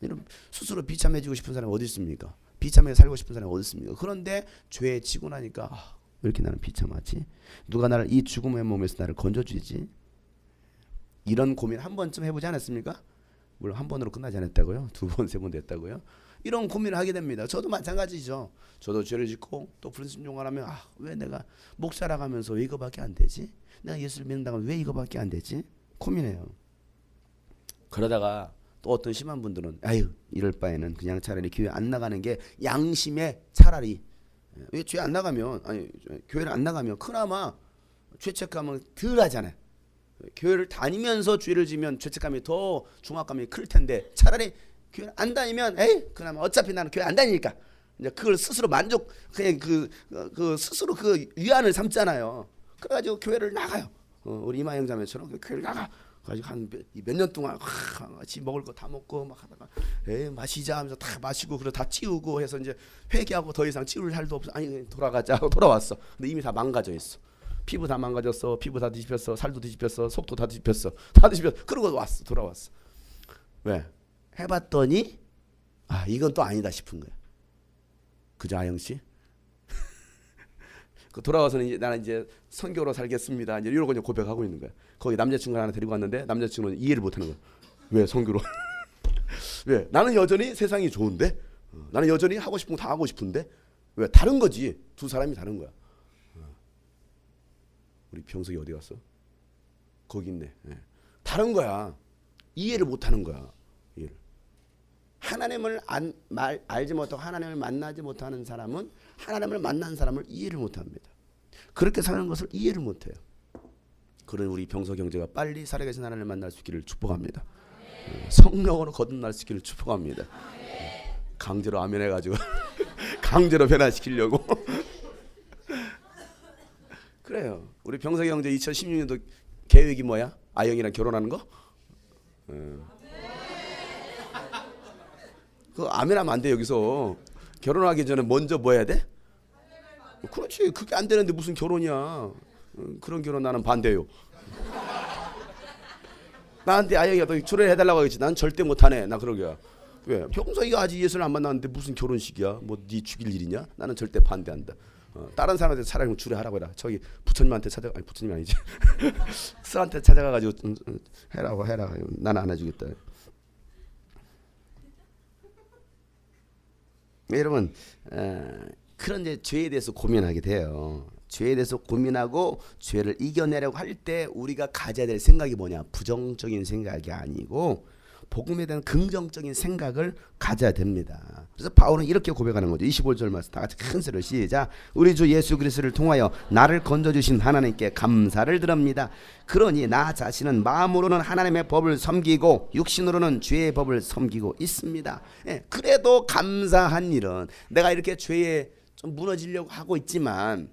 여러분, 스스로 비참해지고 싶은 사람이 어디 있습니까? 비참하게 살고 싶은 사람이 어디 있습니까? 그런데 죄에 지고 나니까 왜 이렇게 나는 비참하지? 누가 나를 이 죽음의 몸에서 나를 건져주지? 이런 고민 한 번쯤 해보지 않았습니까? 물론 한 번으로 끝나지 않았다고요. 두 번, 세 번 됐다고요. 이런 고민을 하게 됩니다. 저도 마찬가지죠. 저도 죄를 짓고 또 불순종을 하면 왜 내가 목사라가면서 왜 이거밖에 안 되지? 내가 예수를 믿는다고 왜 이거밖에 안 되지? 고민해요. 그러다가 또 어떤 심한 분들은 이럴 바에는 그냥 차라리 교회 안 나가는 게 양심에 차라리, 왜 교회 안 나가면 교회를 안 나가면 그나마 죄책감은 덜 하잖아요. 교회를 다니면서 죄를 지면 죄책감이 더 중압감이 클 텐데 차라리 교회를 안 다니면 그나마 어차피 나는 교회 안 다니니까 이제 그걸 스스로 그냥 그 스스로 그 위안을 삼잖아요. 그래가지고 교회를 나가요. 우리 이마영 자매처럼 교회를 나가. 가지고 한 몇 년 동안 같이 먹을 거 다 먹고 막 하다가 마시자 하면서 다 마시고 그래 다 치우고 해서 이제 회개하고 더 이상 치울 할도 없어. 돌아가자 하고 돌아왔어. 근데 이미 다 망가져 있어. 피부 다 망가졌어. 피부 다 뒤집혔어. 살도 뒤집혔어. 속도 다 뒤집혔어. 다 뒤집혔어. 그러고 돌아왔어. 왜? 해봤더니 이건 또 아니다 싶은 거야. 그죠, 아영 씨? 그 돌아와서는 이제 나는 이제 선교로 살겠습니다. 이제 이러고 이제 고백하고 있는 거야. 거기 남자친구 하나 데리고 왔는데 남자친구는 이해를 못하는 거야. 왜 선교로? 왜? 나는 여전히 세상이 좋은데, 나는 여전히 하고 싶은 거 다 하고 싶은데, 왜? 다른 거지. 두 사람이 다른 거야. 우리 병석이 어디 갔어? 거기 있네. 다른 거야. 이해를 못하는 거야. 이해를. 하나님을 알지 못하고 하나님을 만나지 못하는 사람은 하나님을 만난 사람을 이해를 못합니다. 그렇게 사는 것을 이해를 못해요. 그런 우리 병석 형제가 빨리 살아계신 하나님을 만날 수 있기를 축복합니다. 성령으로 거듭날 수 있기를 축복합니다. 강제로 아멘 해가지고 강제로 변화시키려고 그래요. 우리 병석 형제 2016년도 계획이 뭐야? 아영이랑 결혼하는 거? 그 아멘하면 안 돼. 여기서 결혼하기 전에 먼저 뭐 해야 돼? 그렇지. 그게 안 되는데 무슨 결혼이야. 그런 결혼 나는 반대요. 나한테 아영이가 너 초대해달라고 하겠지. 난 절대 못하네. 나 그러게요. 왜? 병석이가 아직 예수를 안 만났는데 무슨 결혼식이야. 뭐 네 죽일 일이냐. 나는 절대 반대한다. 다른 사람한테 차라리 주례하라고 해라. 저기 부처님한테 아니 부처님이 아니지. 스한테 찾아가가지고 해라. 나는 안 해주겠다. 여러분, 그런 이제 죄에 대해서 고민하게 돼요. 죄에 대해서 고민하고 죄를 이겨내려고 할 때 우리가 가져야 될 생각이 뭐냐? 부정적인 생각이 아니고 복음에 대한 긍정적인 생각을 가져야 됩니다. 그래서 바울은 이렇게 고백하는 거죠. 25절 말씀 다 같이 큰 소리로 시작. 우리 주 예수 그리스도를 통하여 나를 건져주신 하나님께 감사를 드립니다. 그러니 나 자신은 마음으로는 하나님의 법을 섬기고 육신으로는 죄의 법을 섬기고 있습니다. 그래도 감사한 일은 내가 이렇게 죄에 좀 무너지려고 하고 있지만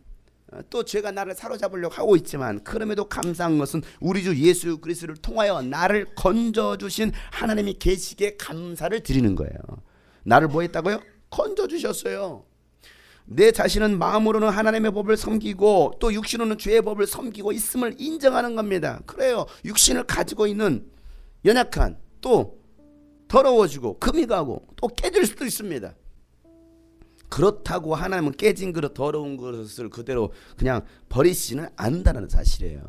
또 죄가 나를 사로잡으려고 하고 있지만 그럼에도 감사한 것은 우리 주 예수 그리스도를 통하여 나를 건져주신 하나님이 계시기에 감사를 드리는 거예요. 나를 뭐 했다고요? 건져주셨어요. 내 자신은 마음으로는 하나님의 법을 섬기고 또 육신으로는 죄의 법을 섬기고 있음을 인정하는 겁니다. 그래요. 육신을 가지고 있는 연약한 또 더러워지고 금이 가고 또 깨질 수도 있습니다. 그렇다고 하나님은 깨진 그릇 더러운 그릇을 그대로 그냥 버리시지는 않는다는 사실이에요.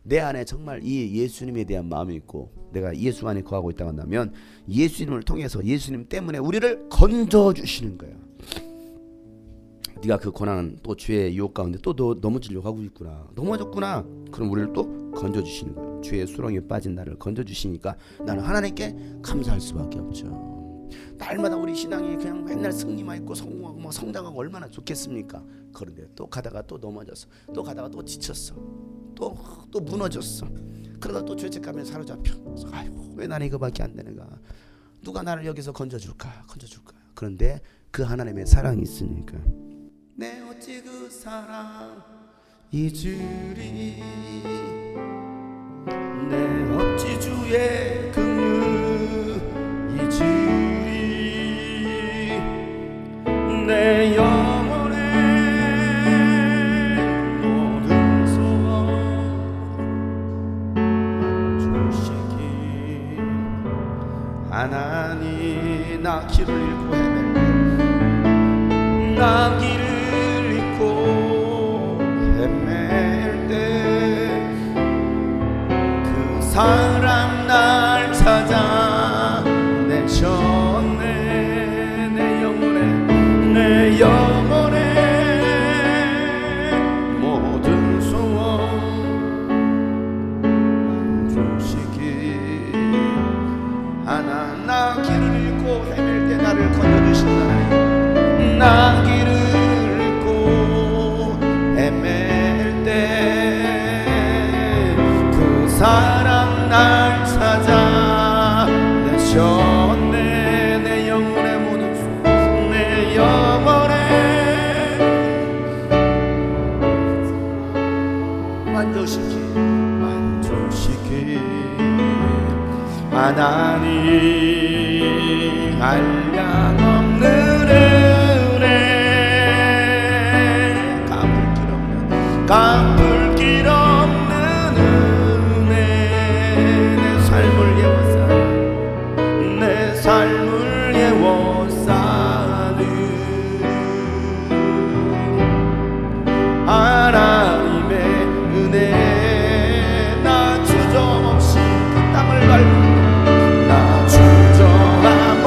내 안에 정말 이 예수님에 대한 마음이 있고 내가 예수 안에 거하고 있다고 한다면 예수님을 통해서 예수님 때문에 우리를 건져주시는 거예요. 네가 그 고난은 또 죄의 유혹 가운데 또 넘어지려고 하고 있구나. 넘어졌구나. 그럼 우리를 또 건져주시는 거예요. 죄의 수렁에 빠진 나를 건져주시니까 나는 하나님께 감사할 수밖에 없죠. 날마다 우리 신앙이 그냥 맨날 승리만 있고 성공하고 뭐 성장하고 얼마나 좋겠습니까? 그런데 또 가다가 또 넘어졌어. 또 가다가 또 지쳤어. 또 무너졌어. 그러다 또 죄책감에 사로잡혀. 아이고 왜 나는 이거밖에 안 되는가? 누가 나를 여기서 건져줄까? 그런데 그 하나님의 사랑이 있으니까 내 어찌 그 사랑 잊으리 내 어찌 주의 긍휼 잊으리 내 영혼의 모든 소원 주시기 하나님 나 길을 잃고 헤맬 나 길을 잃고 헤맬 때 그 사랑 날 찾아 내셨네 내 영혼의 모든 소원 주시기 하나 나 길을 잃고 헤맬 때 나를 건져주신 하나님 나 길을 잃고 헤맬 때 그 사랑 날 찾아 내셨네 내 영혼의 모든 소원 내 영혼의 만족시키 하나님 한량없는 은혜 갚을 길 없는 은혜 내 삶을 예워싸는 하나님의 은혜 나 주저없이 그 땅을 밟는 나 주저함없이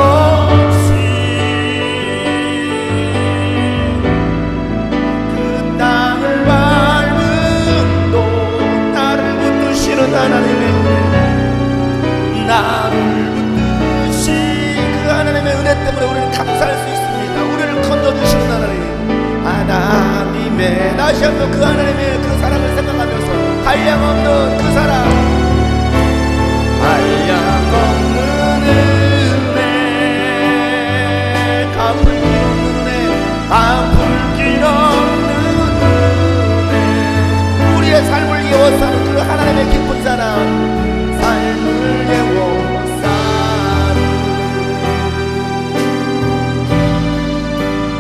그 땅을 밟음도 나를 붙드시는 하나님의 은혜 나를 붙드시 그 하나님의 은혜 때문에 우리는 감사할 수 있습니다. 우리를 건져주시는 하나님의 다시 한번 그 하나님의 그 사랑을 생각하면서 한량없는 그 사랑 한량없는 은혜 갚을 길 없는 은혜 갚을 길 없는 은혜 우리의 삶을 예워싸는 그 하나님의 기쁜 사랑 삶을 예워싸는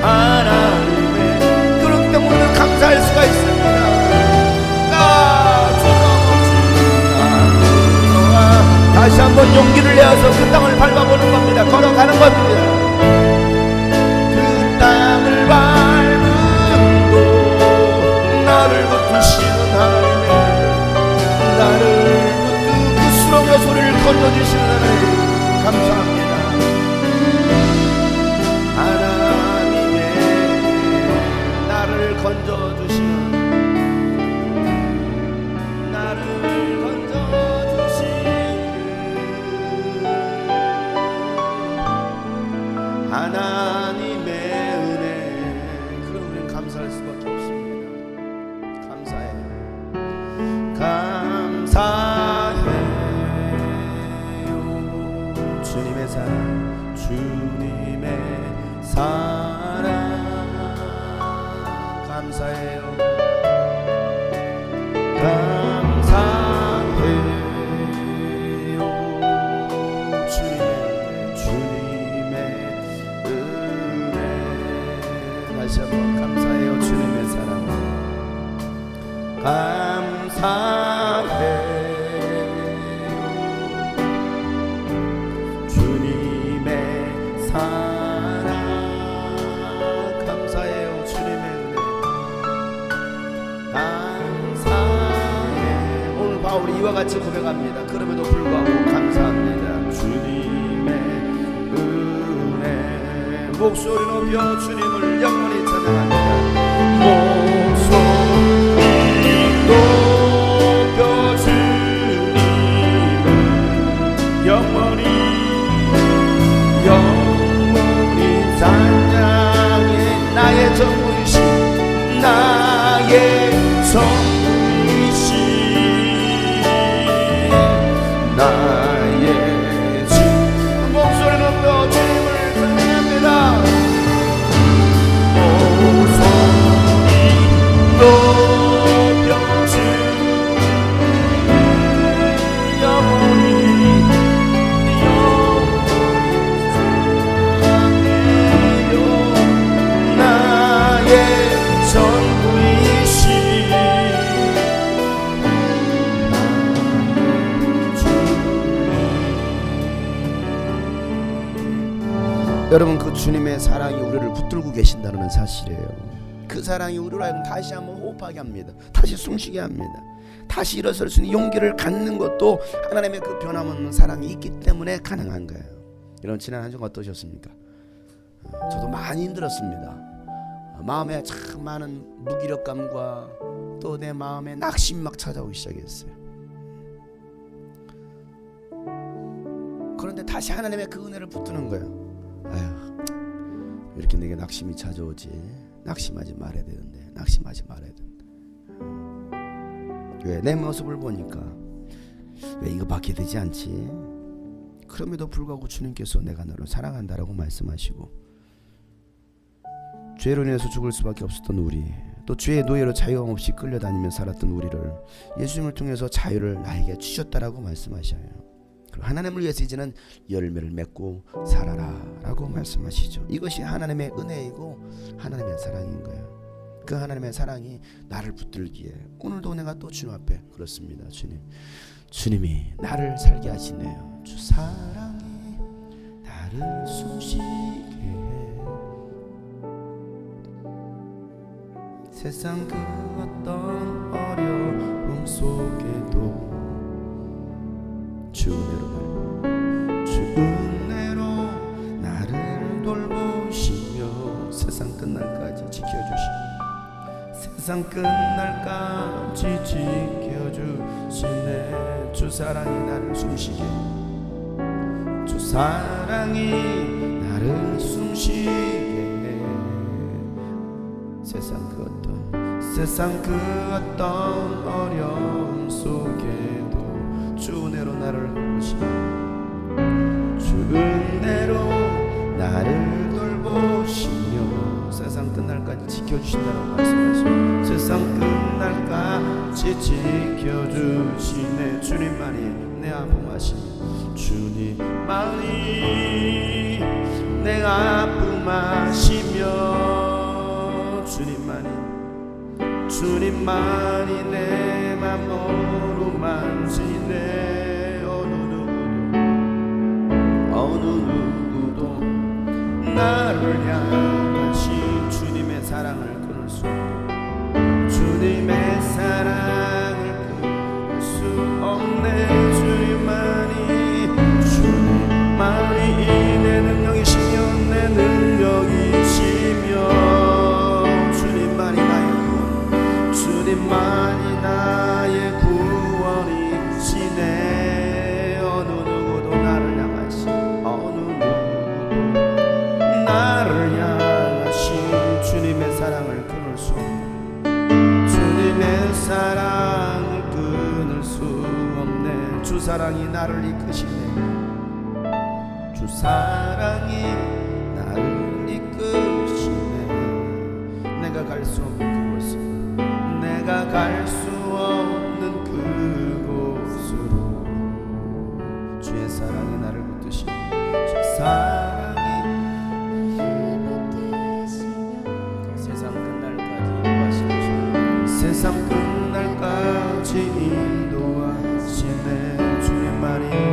하나님의 그런 때문에 우리는 감사할 수가 있습니다. 다시 한번 용기를 내어서 그 땅을 밟아보는 겁니다. 걸어가는 겁니다. 그 땅을 밟음도 나를 붙드시는 하나님의 나를 붙드 그 수렁의 소리를 건져주시는 하나님 감사합니다. 하나님의 나를 건져주시는 나를 건져주시는 사랑 주님의 사랑 감사해요 감사해요 주님의 은혜 다시 한번 감사해요 주님의 사랑 감사해요 주님의 사랑 감사해요 주님의 은혜 감사해 오늘 바울이 이와 같이 고백합니다. 그럼에도 불구하고 감사합니다. 주님의 은혜 목소리 높여 주님을 영원히 찬양합니다. 목소리 높여 주님을 영원히 찬양해 나의 전부이신 나의 전부이신 나의 주 목소리 높여 주님을 찬양합니다. 목소리 높여 주님을 영원히 여러분 그 주님의 사랑이 우리를 붙들고 계신다는 사실이에요. 그 사랑이 우리를 하여금 다시 한번 호흡하게 합니다. 다시 숨쉬게 합니다. 다시 일어설 수 있는 용기를 갖는 것도 하나님의 그 변함없는 사랑이 있기 때문에 가능한 거예요. 여러분 지난 한 주 어떠셨습니까? 저도 많이 힘들었습니다. 마음에 참 많은 무기력감과 또 내 마음에 낙심이 막 찾아오기 시작했어요. 그런데 다시 하나님의 그 은혜를 붙드는 거예요. 아휴, 이렇게 내게 낙심이 찾아오지. 낙심하지 말아야 되는데, 낙심하지 말아야 되는데. 왜? 내 모습을 보니까 왜 이거밖에 되지 않지? 그럼에도 불구하고 주님께서 내가 너를 사랑한다라고 말씀하시고 죄로 인해서 죽을 수밖에 없었던 우리, 또 죄의 노예로 자유함 없이 끌려다니며 살았던 우리를 예수님을 통해서 자유를 나에게 주셨다라고 말씀하셔요. 그리고 하나님을 위해서 이제는 열매를 맺고 살아라 라고 말씀하시죠. 이것이 하나님의 은혜이고 하나님의 사랑인 거예요. 그 하나님의 사랑이 나를 붙들기에 오늘도 내가 또 주님 앞에 그렇습니다. 주님이 나를 살게 하시네요. 주 사랑이 나를 숨쉬게 해. 세상 그 어떤 어려움 속에도 주 은혜로 나를 돌보시며 세상 끝날까지 지켜주시며 세상 끝날까지 지켜주시네. 주 사랑이 나를 숨쉬게 주 사랑이 나를 숨쉬게 해. 세상 그 어떤 어려움 속에도 주 은혜로 나를 돌보시며 주 은혜로 나를 돌보시며 세상 끝날까지 지켜주신다고 말씀하시고 세상 끝날까지 지켜주시네. 주님만이 내 아픔 아시며 주님만이 내 아픔 아시며 주님만이 내 맘 어루만지네. 어느 누구도 나를 향하신 주님의 사랑을 끊을 수 없네. 주님의 사랑을 끊을 수 없네. 주님만이 내 능력이시며 내 능력이시며 주님만이 나의 구원이시네. 어느 누구도 나를 향하신 나를 향하신 주님의 사랑을 끊을 수 없네. 주님의 사랑을 끊을 수 없네. 주 사랑이 나를 이끄시네. 주 주 사랑이 나를 이끄시네. 내가 갈 수 없는 그곳으로, 내가 갈 수 없는 그곳으로 주의 사랑이 나를 붙드시네. 주의 사랑이 세상 끝날까지 인도하시네. 세상 끝날까지 인도하시네. 주님만이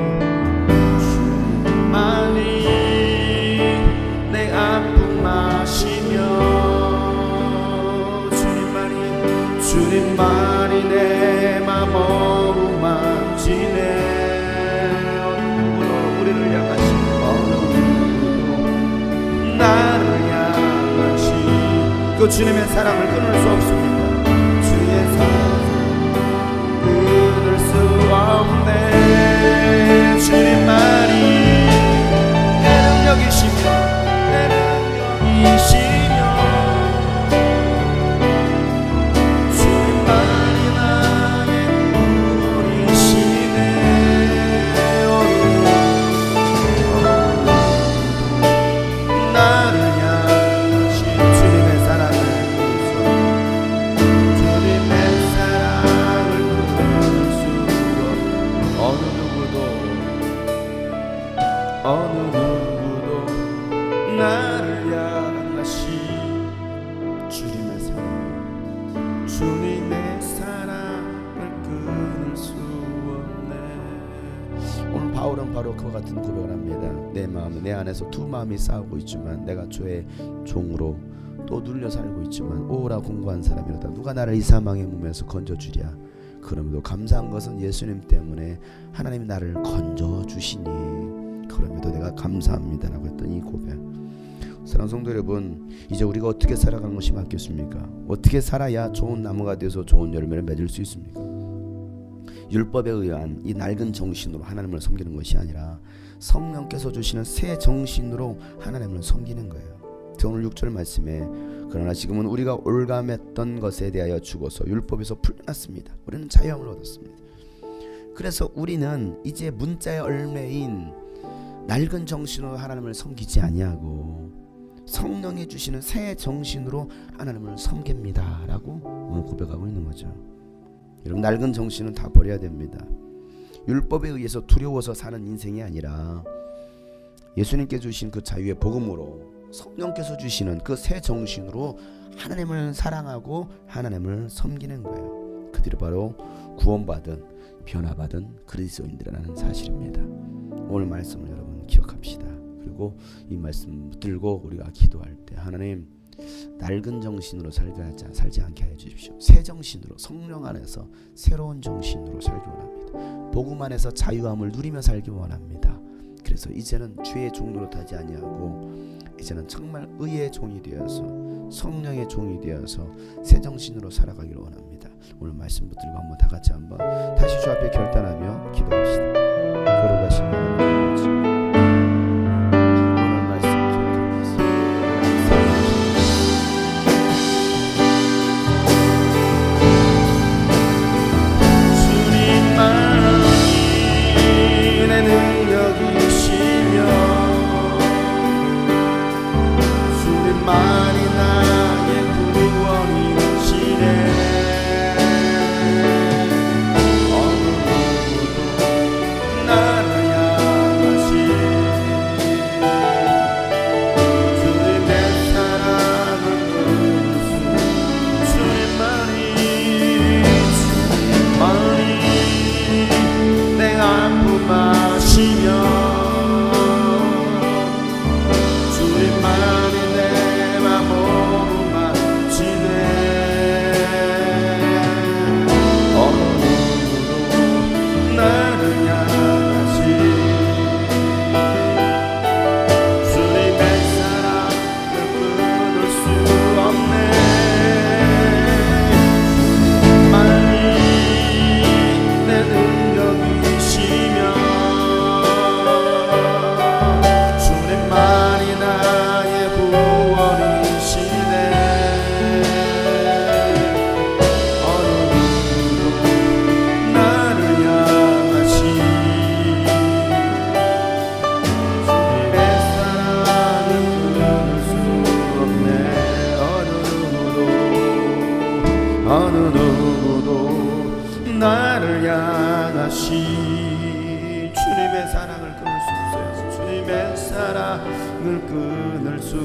내 아픔 마시며, 주님만이 내 맘 어루만지네. 어느 누구도 우리를 향하신, 어느 누구도 나를 향하신 그 주님의 사랑을 끊을 수 없습니다. 주의 사랑 끊을 수 없네. 주님만이 내 능력이시며, 내 능력이시며, 주님만이 나의 구원이시네. 나를 향하신 주님의 사랑을 끊을 수 어느 누구도 나를 향하신 주님의 사랑, 주님의 사랑을 끊을 수 없네. 오늘 바울은 바로 그와 같은 고백을 합니다. 내 마음, 내 안에서 두 마음이 싸우고 있지만 내가 주의 종으로 또 눌려 살고 있지만 오라 공고한 사람이로다. 누가 나를 이 사망의 몸에서 건져주랴. 그럼에도 감사한 것은 예수님 때문에 하나님이 나를 건져주시니 그럼에도 내가 감사합니다라고 했던 이 고백. 사랑하는 성도 여러분, 이제 우리가 어떻게 살아가는 것이 맞겠습니까? 어떻게 살아야 좋은 나무가 되어서 좋은 열매를 맺을 수 있습니까? 율법에 의한 이 낡은 정신으로 하나님을 섬기는 것이 아니라 성령께서 주시는 새 정신으로 하나님을 섬기는 거예요. 오늘 6절 말씀에 그러나 지금은 우리가 올감했던 것에 대하여 죽어서 율법에서 풀려났습니다. 우리는 자유함을 얻었습니다. 그래서 우리는 이제 문자의 열매인 낡은 정신으로 하나님을 섬기지 아니하고 성령이 주시는 새 정신으로 하나님을 섬깁니다 라고 오늘 고백하고 있는 거죠. 여러분, 낡은 정신은 다 버려야 됩니다. 율법에 의해서 두려워서 사는 인생이 아니라 예수님께 주신 그 자유의 복음으로 성령께서 주시는 그 새 정신으로 하나님을 사랑하고 하나님을 섬기는 거예요. 그들이 바로 구원받은 변화받은 그리스도인들이라는 사실입니다. 오늘 말씀을 여러분 기억합시다. 그리고 이 말씀 붙들고 우리가 기도할 때 하나님, 낡은 정신으로 살지 않게 해주십시오. 새 정신으로, 성령 안에서 새로운 정신으로 살기 원합니다. 복음 안에서 자유함을 누리며 살기 원합니다. 그래서 이제는 죄의 종로로 타지 아니하고 이제는 정말 의의 종이 되어서 성령의 종이 되어서 새 정신으로 살아가기를 원합니다. 오늘 말씀 붙들고 한번 다 같이 한번 다시 주 앞에 결단하며 기도합시다. 걸어가시면 오늘 말씀 기억하면서 주님만이 내 능력이시며 주님만이 나의 구원이시네. 어느 누구도 양하시. 주님의 사랑을 끊을 수 없어요. 주님의 사랑을 끊을 수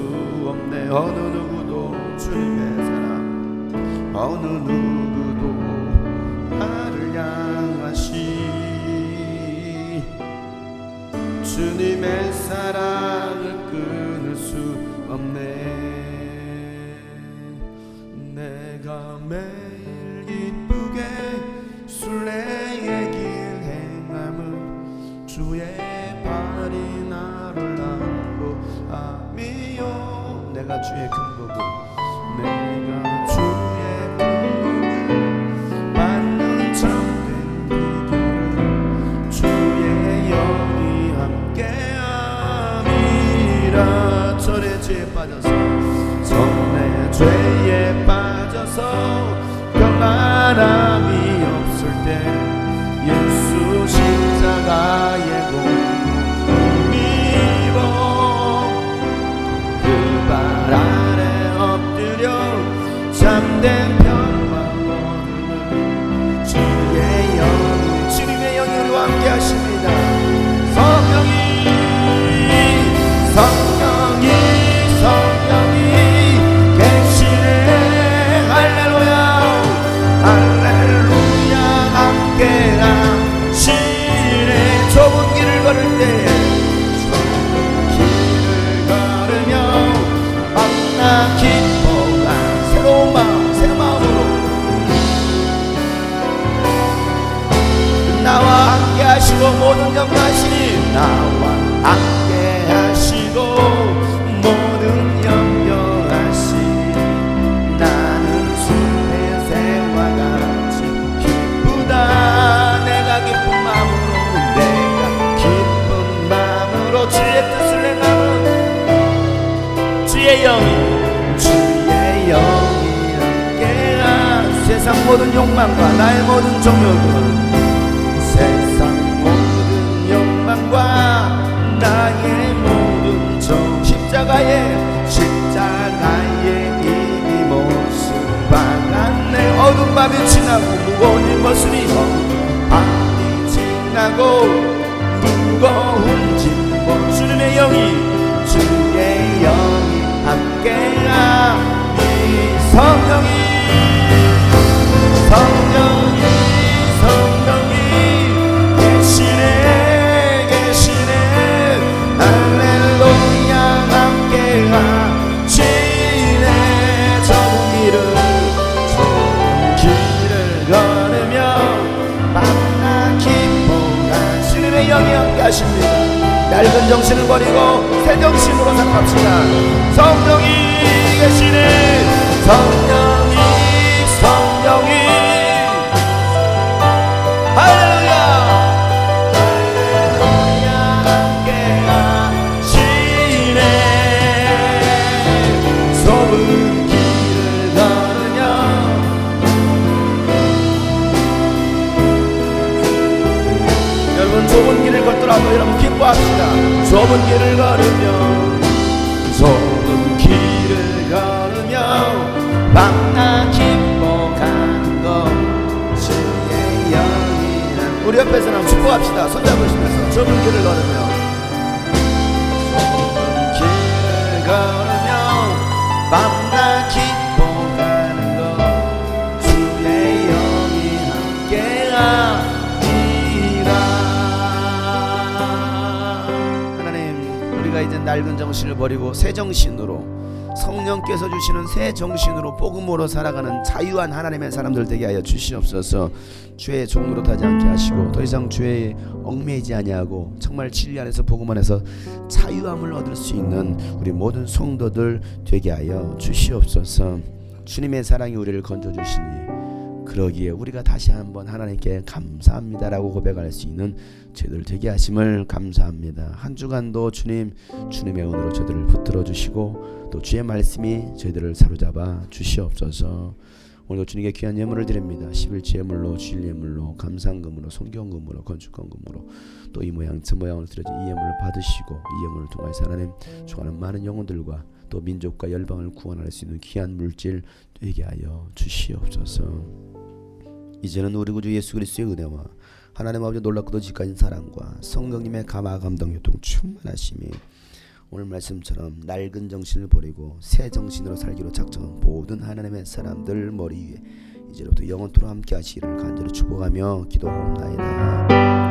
없네. 어느 누구도 주님의 사랑, 어느 누구도 나를 향하시. 주님의 사랑을 끊을 수 없네. 내가 매일 기쁘게 순례의 길 행함은 주의 발이 나를 안보함이요. 내가 주의 큰 복을, 내가 주의 큰 복을 받는 참된 비결은 주의 영이 함께함이라. 전에 죄에 빠져서, 전에 죄에 빠져서 평안함이 없을 때 예수 십자가의 공로미로 그 발 아래 엎드려 참된 평화 얻으면 주의 영이, 주님의 영이 우리와 함께 하십니다. 성령이 계시네. 할렐루야 할렐루야. 함께 하시네. 좁은 길을 걸을 때, 좁은 길을 걸으며 만나 기뻐가 새로운 마음, 새 마음으로 나와 함께 하시고 모든 염려하시니, 나와 함께 하시고 모든 염려하시니 나는 숲의 새와 같이 기쁘다. 내가 기쁜 마음으로, 내가 기쁜 마음으로 주의 뜻을 행하는 주의 영이, 주의 영이 함께하. 세상 모든 욕망과 나의 모든 정욕은, 세상 모든 욕망과 나의 모든 정, 십자가의 이미 모습 박았네. 어두운 밤이 지나고 무거운 일 벗으니, 어두운 밤이 지나고 무거운 짐과 주님의 영이, 주의 영이 함께하니. 성령이 계시네. 할렐루야 함께하시네. 좁은 길을 걸으며 만나 기뻐가 주님의 영이 함께하십니다. 낡은 정신을 버리고 새 정신으로 살아갑시다. 성령이 계시네. 성령이 할렐루야 할렐루야 함께하시네. 좁은 길을 걸으며, 여러분 좁은 길을 걷더라도 여러분 기뻐합시다. 좁은 길을 걸으며, 좁은 길을 걸으며 만나 기뻐가는 것 주의 영이. 우리 옆에서 한번 축복합시다. 손잡으시면서 좁은 길을 걸으며, 좁은 길을 걸으며 만나 기뻐가는 것 주의 영이 함께하리라. 하나님, 우리가 이제 낡은 정신을 버리고 새 정신으로, 성령께서 주시는 새 정신으로 복음으로 살아가는 자유한 하나님의 사람들 되게 하여 주시옵소서. 죄의 종으로 타지 않게 하시고 더 이상 죄에 얽매이지 아니하고 정말 진리 안에서 복음 안에서 자유함을 얻을 수 있는 우리 모든 성도들 되게 하여 주시옵소서. 주님의 사랑이 우리를 건져주시니 그러기에 우리가 다시 한번 하나님께 감사합니다라고 고백할 수 있는 저희들 되게 하심을 감사합니다. 한 주간도 주님의 은혜로 저희들을 붙들어 주시고 또 주의 말씀이 저희들을 사로잡아 주시옵소서. 오늘도 주님께 귀한 예물을 드립니다. 11조 예물로, 주일 예물로, 감상금으로, 성경금으로, 건축건금으로 또 이 모양 저 모양으로 드려진 이 예물을 받으시고 이 예물을 통해서 하나님 중하는 많은 영혼들과 또 민족과 열방을 구원할 수 있는 귀한 물질 되게 하여 주시옵소서. 이제는 우리 구주 예수 그리스도의 은혜와 하나님 아버지 놀랍고도 지가인 사랑과 성령님의 감화 감동 교통 충만하심이 오늘 말씀처럼 낡은 정신을 버리고 새 정신으로 살기로 작정한 모든 하나님의 사람들 머리 위에 이제부터 영원토록 함께 하시기를 간절히 축복하며 기도하옵나이다.